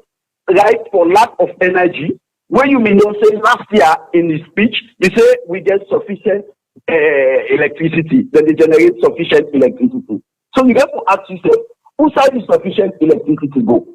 Speaker 7: right for lack of energy. When you may not say last year in the speech, you say we get sufficient electricity, then they generate sufficient electricity. So you have to ask yourself, whose side is sufficient electricity go?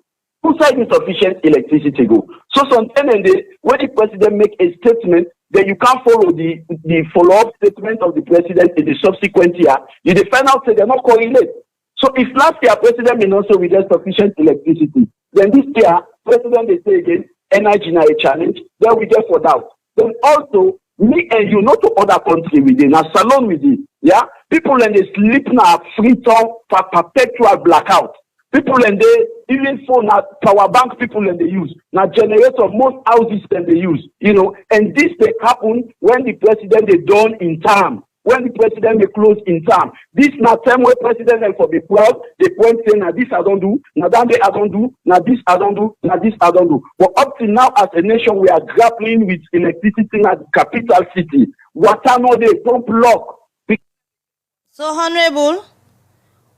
Speaker 7: Whose side is sufficient electricity go? So sometimes when the president make a statement, then you can't follow the follow-up statement of the president in the subsequent year. You find out say they're not correlate. So if last year president may not say we get sufficient electricity, then this year president they say again, energy na a challenge, then we get for doubt. Then also, me and you, not to other country within, now SALONE within, yeah? People and they sleep now freedom for perpetual blackout. People and they, even for now, power bank people and they use, now generator, most houses and they use, you know, and this they happen when the president they done in time. When the president may close in time, this not time where president and for the proud, they point saying, now this I don't do, now that I don't do, now this I don't do, now this I don't do. But up to now, as a nation, we are grappling with electricity at the capital city. Water no they don't block.
Speaker 1: So, Honorable,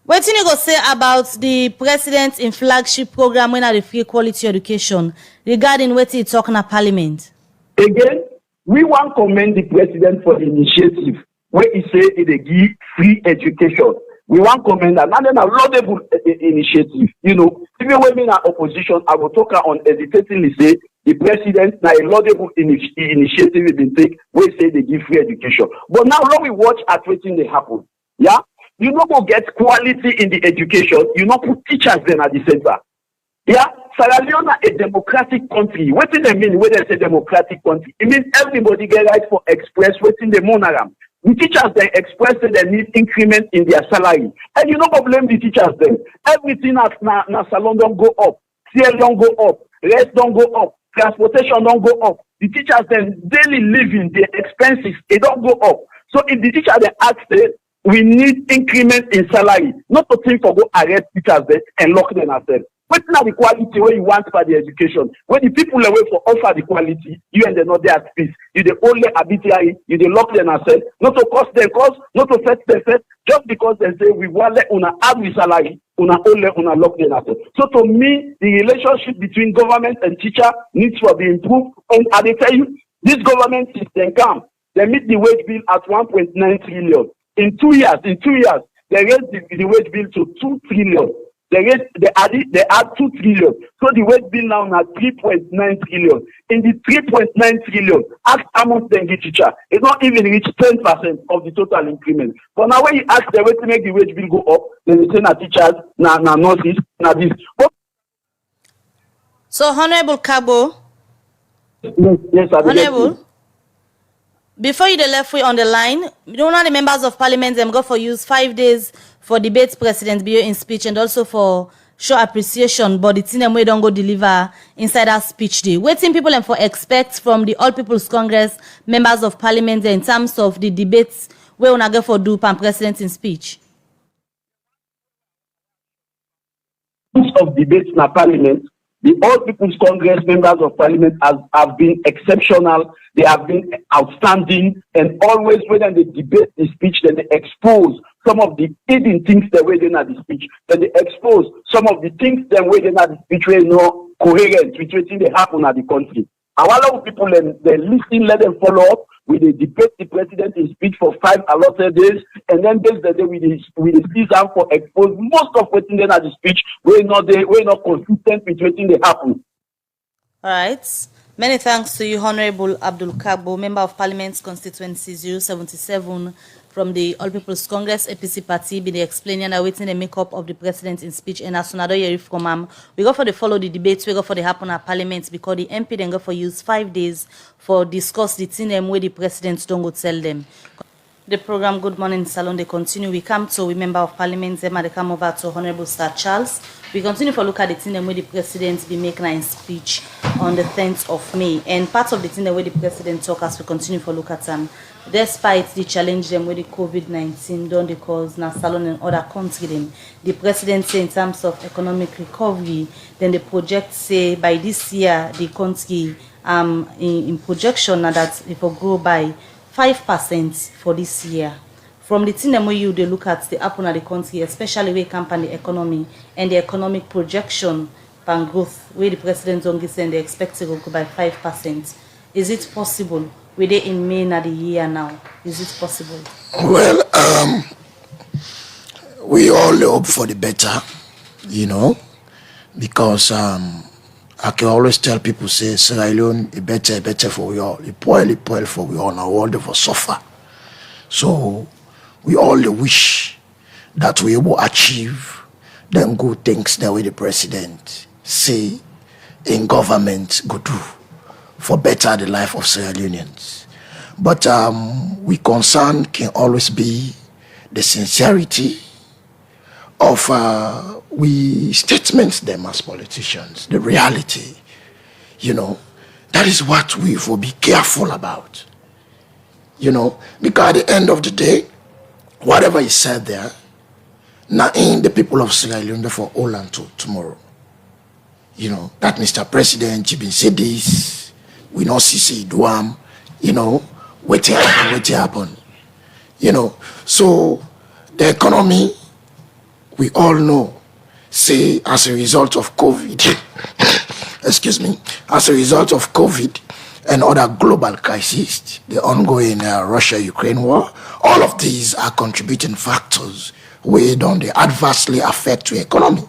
Speaker 1: what you go say about the president in flagship program when at the free quality education regarding what he talking at Parliament? Again,
Speaker 7: we want to commend the president for the initiative. Where he say they give free education. We want to commend that. And then a laudable initiative. You know, even when we are opposition, I will talk on hesitatingly say the president now a laudable initiative has been taken where say they give free education. But now when we watch at waiting they happen. Yeah? You not go get quality in the education, you not put teachers then at the center. Yeah? Sierra Leone is a democratic country. What do they mean when they say democratic country? It means everybody get right for express within the monogram. The teachers they express that they need increment in their salary. And you don't blame the teachers then. Everything at na SALONE don't go up, CL don't go up, rest don't go up, transportation don't go up. The teachers then daily living, their expenses, they don't go up. So if the teacher they ask them, we need increment in salary, not to think for go arrest teachers there and lock them ourselves. What's not the quality where you want for the education? When the people away for offer the quality, you and they not there at peace. You the only arbitrary, you the lock them ourselves, not to cost them cost, not to fetch them fetch, just because they say we want let una have the salary, una only una lock them ourselves. So to me, the relationship between government and teacher needs to be improved. And I tell you, this government system come, they meet the wage bill at 1.9 trillion. In 2 years, they raised the wage bill to 2 trillion. They add 2 trillion. So the wage bill now at 3.9 trillion. In the 3.9 trillion, ask how much they give teacher. It's not even reach 10% of the total increment. But now when you ask them to make the wage bill go up, then they say na teachers, na nurses, na this. But
Speaker 1: So, Honorable Kabo.
Speaker 7: yes,
Speaker 1: Honorable. Before you left way on the line, you don't know the members of parliament them go for use 5 days for debate President Bio in speech and also for show appreciation, but the thing them we don't go deliver inside that speech day. Waiting people and for expect from the All People's Congress members of parliament in terms of the debates we wanna go for do pan president in speech.
Speaker 7: Of debates in parliament, the All People's Congress members of parliament have been exceptional. They have been outstanding, and always when they debate the speech, then they expose some of the hidden things that were in the speech. Then they expose some of the things that were in the speech were not coherent with what they happen at the country. And while of people they listen, let them follow up. We debate the president in speech for 5 allotted days, and then based the day we seize down for expose most of what in the speech we're not consistent with what they happen.
Speaker 1: All right. Many thanks to you, Honorable Abdul Kabo, Member of Parliament's Constituency 077 from the All People's Congress APC party, been explaining and awaiting the makeup of the president in speech. And as soon as from we go for the follow the debates, we go for the happen at Parliament because the MP then go for use 5 days for discuss the thing where the president don't go tell them. The program Good Morning Salon they continue. We come to we Member of Parliament, they come over to Honorable Sir Charles. We continue for look at the thing where the president be making a speech on the 10th of May. And part of the thing where the president talk as we continue for look at despite the challenge them with the COVID-19 don't they cause now Salon and other countries them. The president say in terms of economic recovery, then the project say by this year the country in projection now that it will grow by 5% for this year. From the thing where you they look at the happen at the country, especially where company economy and the economic projection and growth where the president don't get and they expect to go by 5%. Is it possible? We're there in May at the year now. Is it possible?
Speaker 3: Well, we all hope for the better, you know, because I can always tell people say Sierra Leone is better for we all. It poor for we all. Now all they for suffer. So we all wish that we will achieve them good things that way the president say in government go do for better the life of Sierra Leoneans. But we concern can always be the sincerity of we statements them as politicians, the reality, you know, that is what we will be careful about, you know, because at the end of the day, whatever is said there, now in the people of Sierra Leone for all and tomorrow, you know, that Mr. President, you been say this, we not see do you know, what happen, you know, so the economy, we all know, say as a result of COVID, excuse me, as a result of COVID and other global crises, the ongoing Russia-Ukraine war, all of these are contributing factors where don't they adversely affect the economy,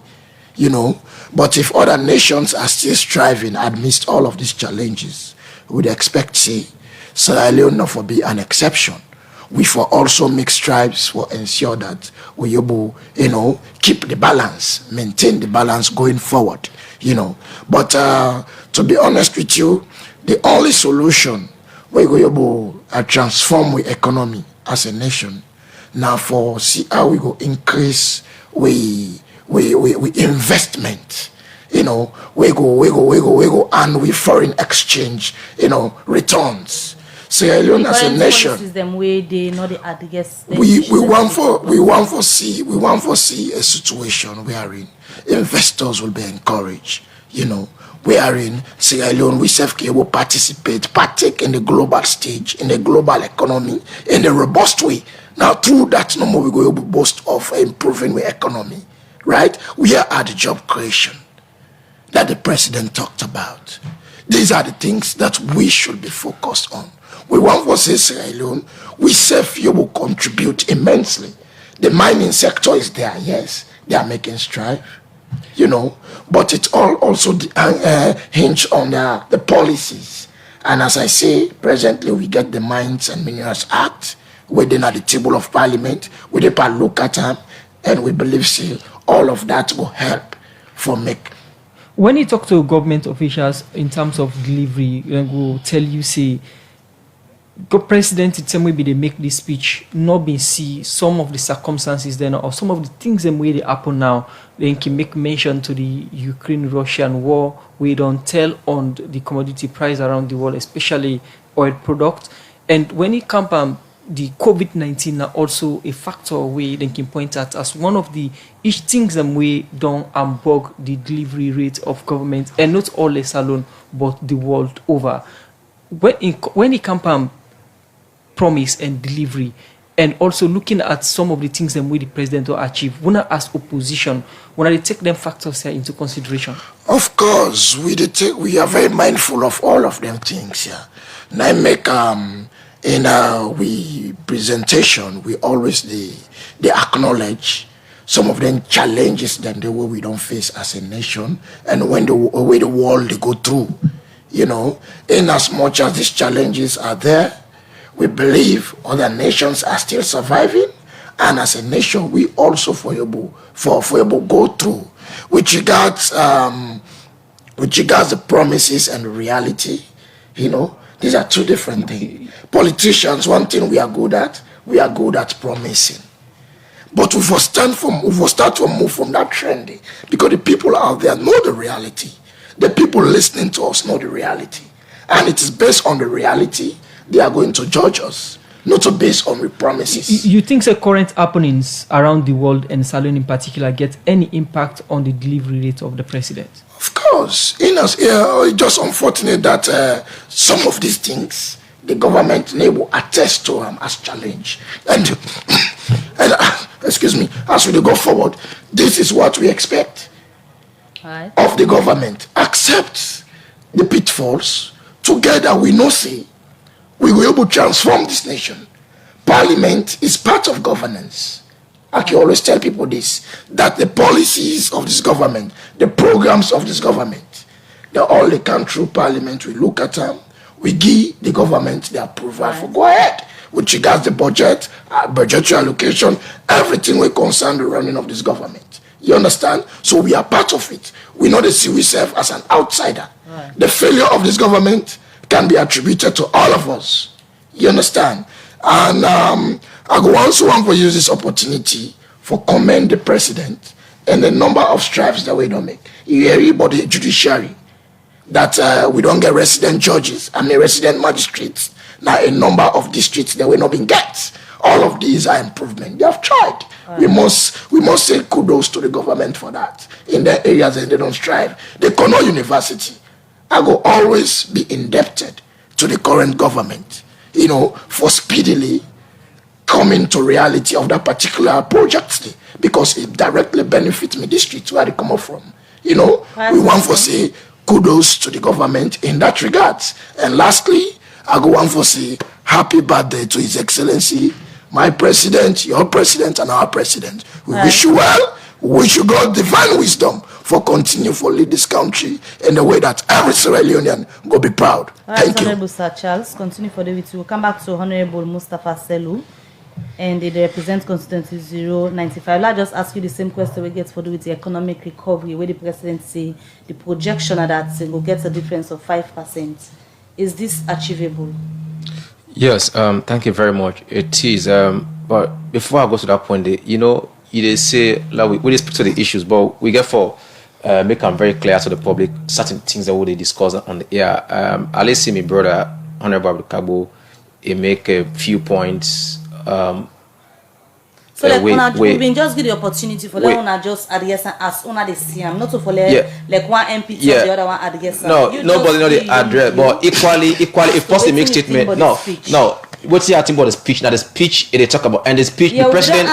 Speaker 3: you know. But if other nations are still striving amidst all of these challenges, we'd expect, say, Sierra Leone not for be an exception. We for also make strides for ensure that we able, you know, keep the balance, maintain the balance going forward, you know. But to be honest with you, the only solution we go able to transform the economy as a nation now for see how we go increase we investment, you know, we go and we foreign exchange, you know, returns. Sierra Leone as a nation,
Speaker 1: them way they know the
Speaker 3: we want to see a situation wherein investors will be encouraged, you know, wherein Sierra Leone we will partake in the global stage, in the global economy, in a robust way. Now through that no more we go able to boast of improving the economy, right? We are at the job creation that the president talked about. These are the things that we should be focused on. We want to say Sierra Leone, we self you will contribute immensely The mining sector is there, yes, they are making strides, but it's all also hinge on the policies. And as I say, presently we get the Mines and Minerals Act, within at the table of Parliament, we look at them, and we believe all of that will help for make.
Speaker 4: When you talk to government officials in terms of delivery, they will tell you, say, the president, it's some way they make this speech, not be see some of the circumstances then, or some of the things the way they happen now, they can make mention to the Ukraine-Russian war. We don't tell on the commodity price around the world, especially oil products. And when it comes the COVID-19 are also a factor where they can point at as one of the each things that we don't bog the delivery rate of government, and not only Salone but the world over. When it comes promise and delivery, and also looking at some of the things that we the president will achieve, when I ask opposition, when I take them factors here into consideration. Of
Speaker 3: course, we are very mindful of all of them things here. Now I make in our presentation, we always they acknowledge some of them challenges that the way we don't face as a nation, and when the way the world they go through, in as much as these challenges are there, we believe other nations are still surviving, and as a nation, we also go through with regards the promises and reality. These are two different things. Politicians, one thing we are good at promising. But we will start to move from that trend, because the people out there know the reality. The people listening to us know the reality. And it is based on the reality they are going to judge us, not based on the promises.
Speaker 4: You think the current happenings around the world, and Salone in particular, get any impact on the delivery rate of the president?
Speaker 3: Of course. It's just unfortunate that some of these things the government will attest to as challenge. And excuse me, as we go forward, this is what we expect of the government. Accept the pitfalls. Together we know we will be able to transform this nation. Parliament is part of governance. I can always tell people this, that the policies of this government, the programs of this government, they all they come through Parliament. We look at them, we give the government the approval for go ahead. With regards the budget, budgetary allocation, everything will concern the running of this government. You understand? So we are part of it. We know see ourselves as an outsider. Right. The failure of this government can be attributed to all of us. You understand? And I also want to use this opportunity for commend the president and the number of strides that we don't make. You hear about the judiciary, that we don't get resident judges and resident magistrates. Now a number of districts that we not been get. All of these are improvement. They have tried. Right. We must say kudos to the government for that. In the areas that they don't strive. The Kono University, I will always be indebted to the current government, for speedily coming to reality of that particular project, because it directly benefits my district where they come from. We want to say kudos to the government in that regards. And lastly, I go on to say happy birthday to His Excellency, my president, your president, and our president. We wish you well. We wish you God divine wisdom for continue to lead this country in the way that every Sierra Leonean will be proud. Thank you.
Speaker 1: Honorable Sir Charles, continue for the we'll come back to Honorable Mustafa Selu, and they represent constituency 095. Let's just ask you the same question we get for the economic recovery, where the president say the projection of that will get a difference of 5%. Is this achievable?
Speaker 2: Yes, thank you very much. It is. But before I go to that point, they say, like, we speak to the issues, but we get for make them very clear to the public certain things that they discuss on the air. I'll see my brother, Honorable Abdul, he make a few points.
Speaker 1: So we've been just give the opportunity for them to just address as una they see them, not to for like one MP to the other one address.
Speaker 2: No, nobody know the address, but equally, if possible make statement. No. what's the thing about the speech? Now the speech they talk about, and the speech
Speaker 1: yeah,
Speaker 2: the president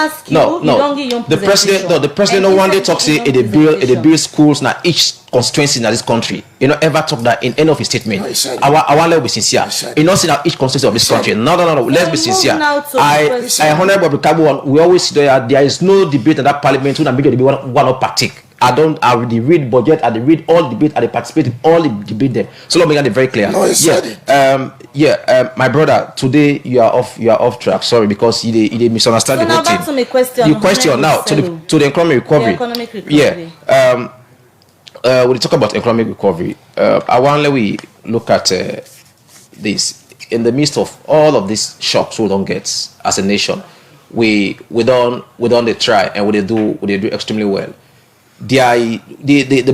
Speaker 2: the president no one day talks say it build schools now each constituency in this country. You know, ever talk that in any of his statement. I want to be sincere. You know, see now each constituency of this country. No. Let's be sincere. I Honorable Cabo, we always see there is no debate in that parliament when I make the debate one not partake. I already read budget, I read all debate, I participate in all the debate them. So let me get it very clear.
Speaker 3: No,
Speaker 2: my brother, today you are off track. Sorry, because you misunderstand
Speaker 1: so
Speaker 2: the whole thing.
Speaker 1: Back to my question.
Speaker 2: The question now to the economic recovery. Yeah. When we talk about economic recovery, I want to look at this in the midst of all of these shocks we don't get as a nation. We don't try and we do extremely well. The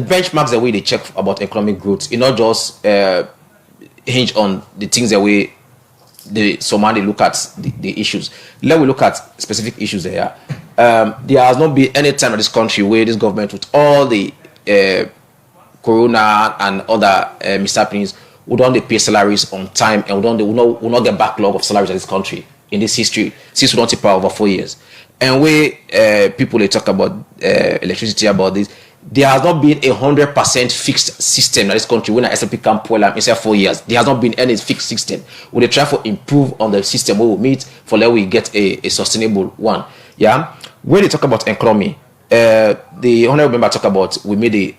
Speaker 2: benchmarks that they check about economic growth, it not just hinge on the things that somebody look at the issues. Let we look at specific issues there. There has not been any time in this country where this government, with all the corona and other mishappenings, we don't pay salaries on time, and we not get backlog of salaries in this country in this history since we don't take power over 4 years. And where people they talk about electricity about this, there has not been 100% fixed system in this country when SLPP can pull them inside 4 years. There has not been any fixed system. We they try to improve on the system we will meet for let we get a sustainable one. Yeah. When they talk about economy, the honorable member talk about we made the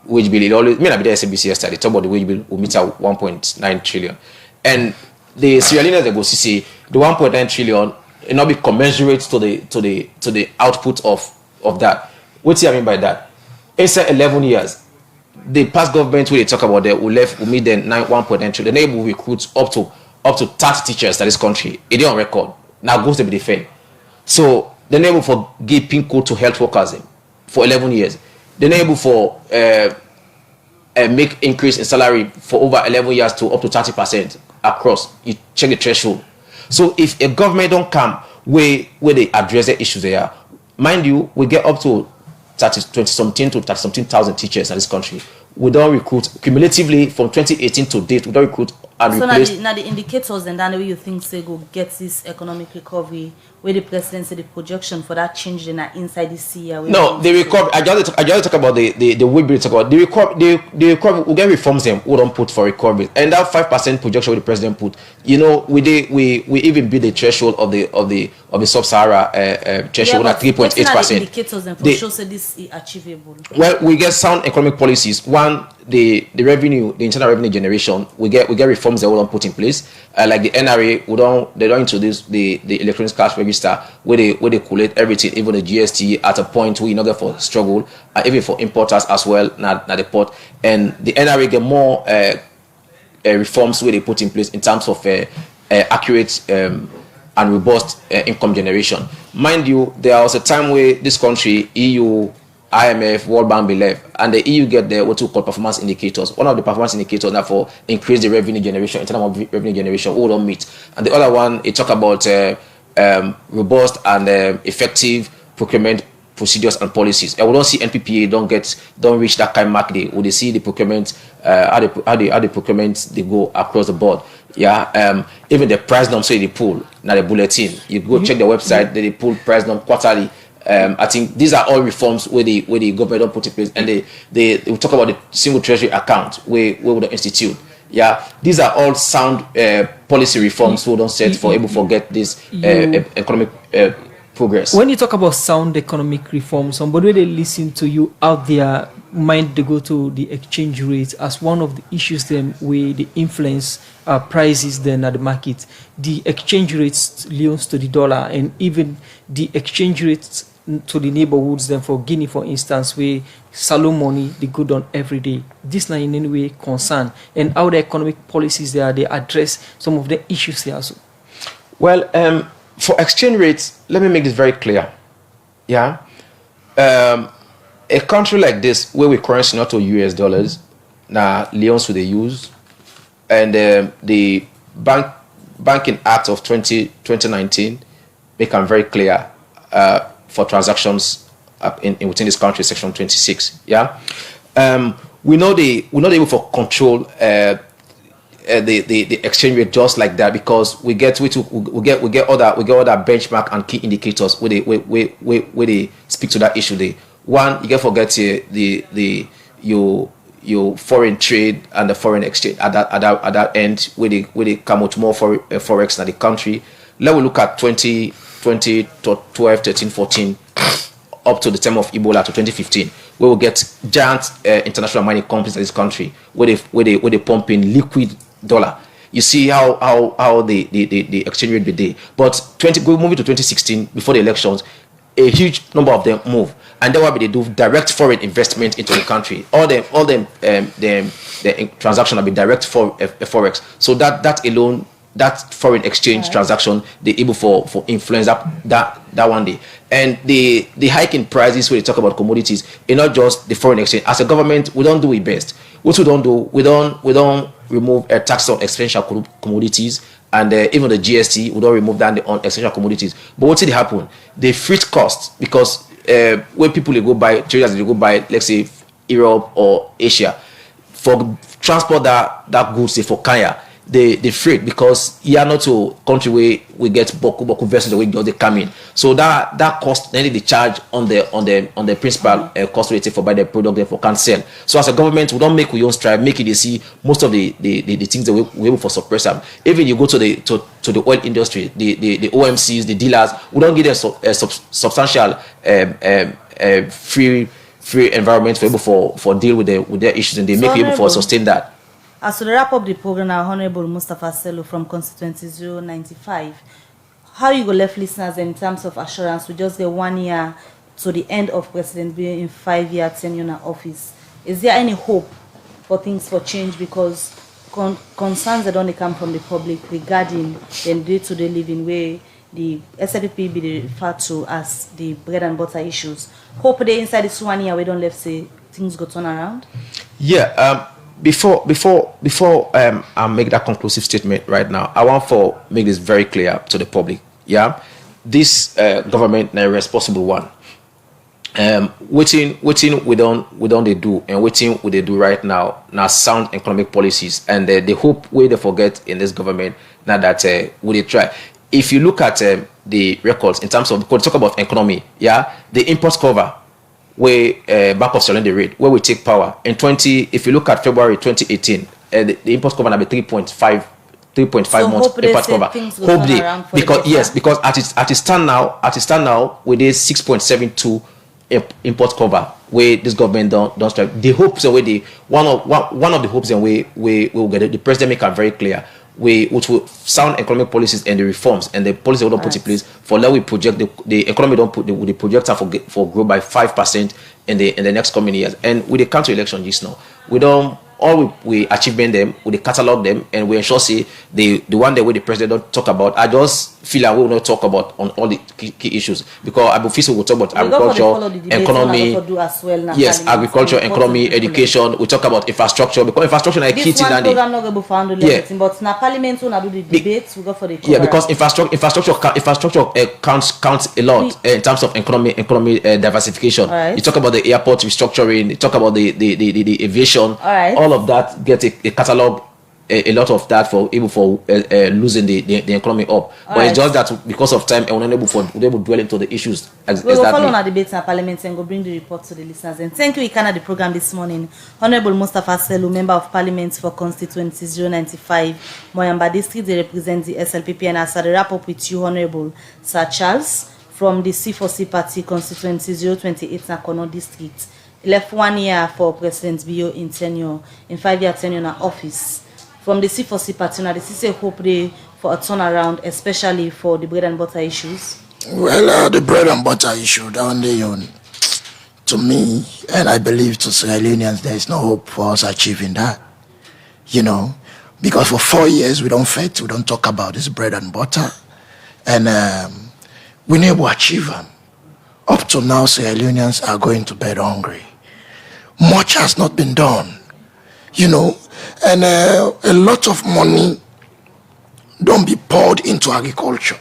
Speaker 2: wage bill. It always may not be the SABC yesterday. They talk about the wage bill we meet at 1.9 trillion, and the Sierra Leoneans they go see the 1.9 trillion. It not be commensurate to the output of that. What do I mean by that? Inside 11 years, the past government where they talk about that we meet then 1.9 trillion. They will recruit up to 30 teachers in this country. It is on record. Now goes to be defend. So they're able for give pin code to health workers for 11 years. They're able for make increase in salary for over 11 years to up to 30% across. You check the threshold. So if a government don't come where they address the issues there, mind you, we get up to 20-something to 30-something,000 teachers in this country. We don't recruit cumulatively from 2018 to date. We don't recruit and
Speaker 1: so
Speaker 2: replace.
Speaker 1: now the indicators and then the way you think say go get this economic recovery, where the president said the projection for that change in inside this year.
Speaker 2: No, the recovery. I just talk about the way we talk about the recovery. We get reforms them. We don't put for recovery, and that 5% projection the president put. You know, we even beat the threshold of the sub-Sahara threshold at 3.8%.
Speaker 1: Indicators and for sure say this is achievable.
Speaker 2: Well, we get sound economic policies. One, the revenue, the internal revenue generation. We get reforms that we don't put in place. Like the NRA, they don't introduce the electronic cash register where they collect everything, even the GST at a point where you not get for struggle, even for importers as well, not the port. And the NRA get more reforms where they put in place in terms of accurate and robust income generation. Mind you, there was a time where this country, EU, IMF, World Bank be left, and the EU get what we call performance indicators. One of the performance indicators therefore increase the revenue generation, internal revenue generation, all don't meet. And the other one, it talk about robust and effective procurement procedures and policies. And we don't see NPPA don't reach that kind of mark. They see the procurement, how the procurement they go across the board. Yeah, even the price number so they pull now the bulletin. You go check the website, they pull price number quarterly. I think these are all reforms where the government don't put in place, and they talk about the single treasury account where we don't institute. Yeah, these are all sound policy reforms who don't set for able to get this economic progress.
Speaker 4: When you talk about sound economic reform, somebody they listen to you out there might they go to the exchange rate as one of the issues them where the influence prices then at the market. The exchange rates loans to the dollar, and even the exchange rates to the neighborhoods then for Guinea, for instance, where SALONE money they go down every day. This not in any way concern, and how the economic policies there they address some of the issues there also.
Speaker 2: Well, for exchange rates, let me make this very clear. Yeah, a country like this where we currency not to US dollars, now leons who they use, and the Banking Act of 2019 make them very clear for transactions within this country, section 26. Yeah, we know they able to control the exchange rate just like that, because we get other benchmark and key indicators where they speak to that issue. One, you get forget your foreign trade and the foreign exchange at that end where they come out more for forex in the country. Let we look at 2012, 13, 14 up to the time of Ebola to 2015, where we get giant international mining companies in this country where they pump in liquid dollar. You see how the exchange rate be there. But moving to 2016 before the elections, a huge number of them move, and then what they do direct foreign investment into the country. All them transaction will be direct for forex. So that alone, that foreign exchange transaction, they able for influence that one day. And the hike in prices when they talk about commodities, it's not just the foreign exchange. As a government, we don't do it best. What we don't do, we don't remove a tax on essential commodities, and even the GST, we don't remove that on essential commodities. But what did happen? They freight costs, because when people they go buy, traders they go buy, let's say Europe or Asia, for transport that goods, say for Kenya, they freight, because you are not a country where we get boku vessels the way they come in. So that cost, then they charge on the principal cost rate for buy the product they for can sell. So as a government, we don't make we own strive, make it they see most of the things that we able for suppress them. Even you go to the oil industry, the OMCs, the dealers, we don't give them substantial free environment for able for deal with their issues, and they make it able for sustain that.
Speaker 1: As to wrap up the program, now, Honorable Mustafa Sello from constituency 095, how you go left listeners in terms of assurance? We just get 1 year to the end of President being in 5-year tenure in office. Is there any hope for things for change? Because concerns that only come from the public regarding the day-to-day living, where the SLPP be referred to as the bread and butter issues. Hope they inside this 1 year we don't left say things go turn around.
Speaker 2: Yeah. Before I make that conclusive statement right now, I want to make this very clear to the public. Yeah, this government is a responsible one. Waiting we don't they do, and waiting we they do right now sound economic policies, and the hope we they forget in this government now that we they try. If you look at the records in terms of, because talk about economy, yeah, the import cover where Bank of SLPP rate, where we take power in if you look at February 2018, the import cover will be 3.5 months import cover. Hope they, because at its stand now with this 6.72 import cover where this government don't strive. The hopes and where one of the hopes and we will get it. The president make it very clear. Which will sound economic policies and the reforms and the policy we don't put in place for let we project the economy don't put the projector for grow by 5% in the next coming years. And with the counter election just now, we don't we achievement them, we catalog them, and we ensure say the one that where the president don't talk about. I just feel like we will not talk about on all the key issues, because I believe will talk about agriculture, economy, yes, agriculture, economy, education. We talk about infrastructure, because infrastructure is a key thing.
Speaker 1: But now parliament will do the debates. We go for the
Speaker 2: because infrastructure counts a lot in terms of economy diversification. Right. You talk about the airport restructuring. You talk about the aviation. All of that get a catalog, a lot of that for losing the economy up. But it's just that because of time, and we're not able to dwell into the issues.
Speaker 1: We will follow on our debates in Parliament and go bring the report to the listeners. And thank you, Ikana, the program this morning. Honorable Mustafa Sello, Member of Parliament for constituency 095, Moyamba District, they represent the SLPP. And as I wrap up with you, Honorable Sir Charles, from the C4C party, constituency 028, Nakono District. Left 1 year for President Bio in 5-year tenure in office. From the C4C party, now this is a hope day for a turnaround, especially for the bread and butter issues.
Speaker 3: Well, the bread and butter issue down there, to me, and I believe to Sierra Leoneans, there is no hope for us achieving that. Because for 4 years we don't fight, we don't talk about this bread and butter, and we never achieve them. Up to now, Sierra Leoneans are going to bed hungry. Much has not been done, and a lot of money don't be poured into agriculture.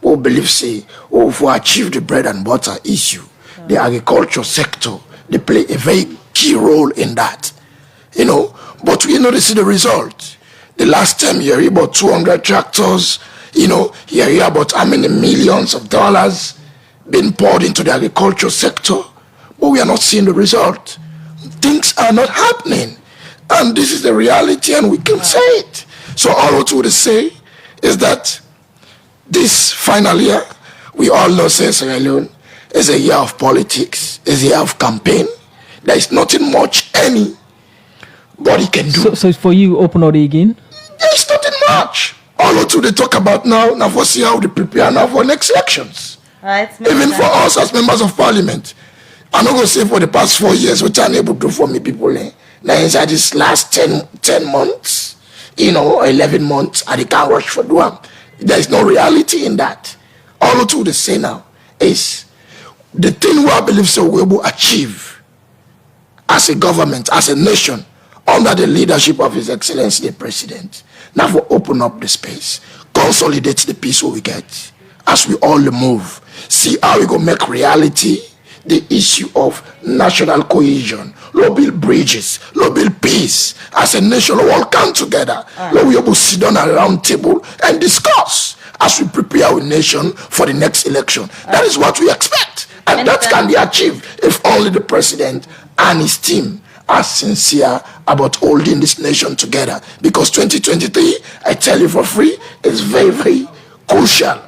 Speaker 3: We believe, if we achieve the bread and butter issue, the agriculture sector, they play a very key role in that, but we know this is the result. The last time you hear about 200 tractors, you hear about how many millions of dollars being poured into the agricultural sector, but we are not seeing the result. Things are not happening, and this is the reality, and we can say it. So all what we would say is that this final year, we all know Sierra Leone is a year of politics, is a year of campaign. There is nothing much anybody can do.
Speaker 4: So for you, open order again?
Speaker 3: There is nothing much. All what they talk about now for see how they prepare now for next elections.
Speaker 1: Right.
Speaker 3: Even for us as members of parliament, I'm not going to say for the past 4 years, what I'm able to do for me people. Now inside this last 10 months, or 11 months, and they can't rush for them. There is no reality in that. All what they say now is the thing we believe so we will achieve as a government, as a nation, under the leadership of His Excellency the President. Now for open up the space, consolidate the peace we get as we all move. See how we go make reality the issue of national cohesion. Let's build bridges, let's build peace. As a nation, we all come together. Let we able sit down at a round table and discuss as we prepare our nation for the next election. That is what we expect. And that can be achieved if only the president and his team are sincere about holding this nation together. Because 2023, I tell you for free, is very, very crucial.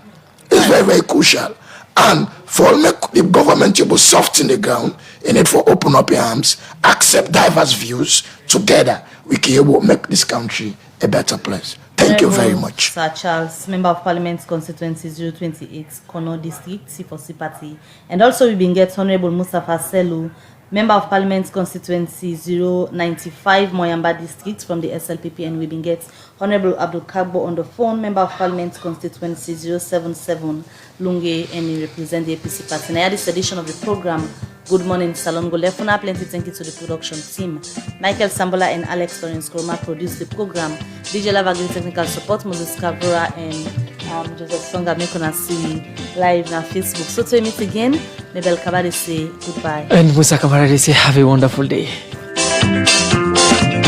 Speaker 3: It's very, very crucial. And for make the government to be soft in the ground, in it for open up your arms, accept diverse views, together we can able make this country a better place. Thank you very much.
Speaker 1: Sir Charles, Member of Parliament, Constituency 028, Kono District, C4C Party. And also we been get Honorable Mustafa Selu, Member of Parliament, Constituency 095, Moyamba District from the SLPP, and we been get Honorable Abdul Kagbo on the phone, Member of Parliament, Constituency 077, Lunge, and he represent the APC party. Now, this edition of the program, Good Morning Salon Golefuna. Plenty thank you to the production team. Michael Sambola and Alex Torrens Kroma produced the program. DJ Lava gave technical support, Moses Kavura and Joseph Songa make on see live on Facebook. So to meet again, Mabel Kabade say goodbye.
Speaker 4: And Musa Kabade say have a wonderful day.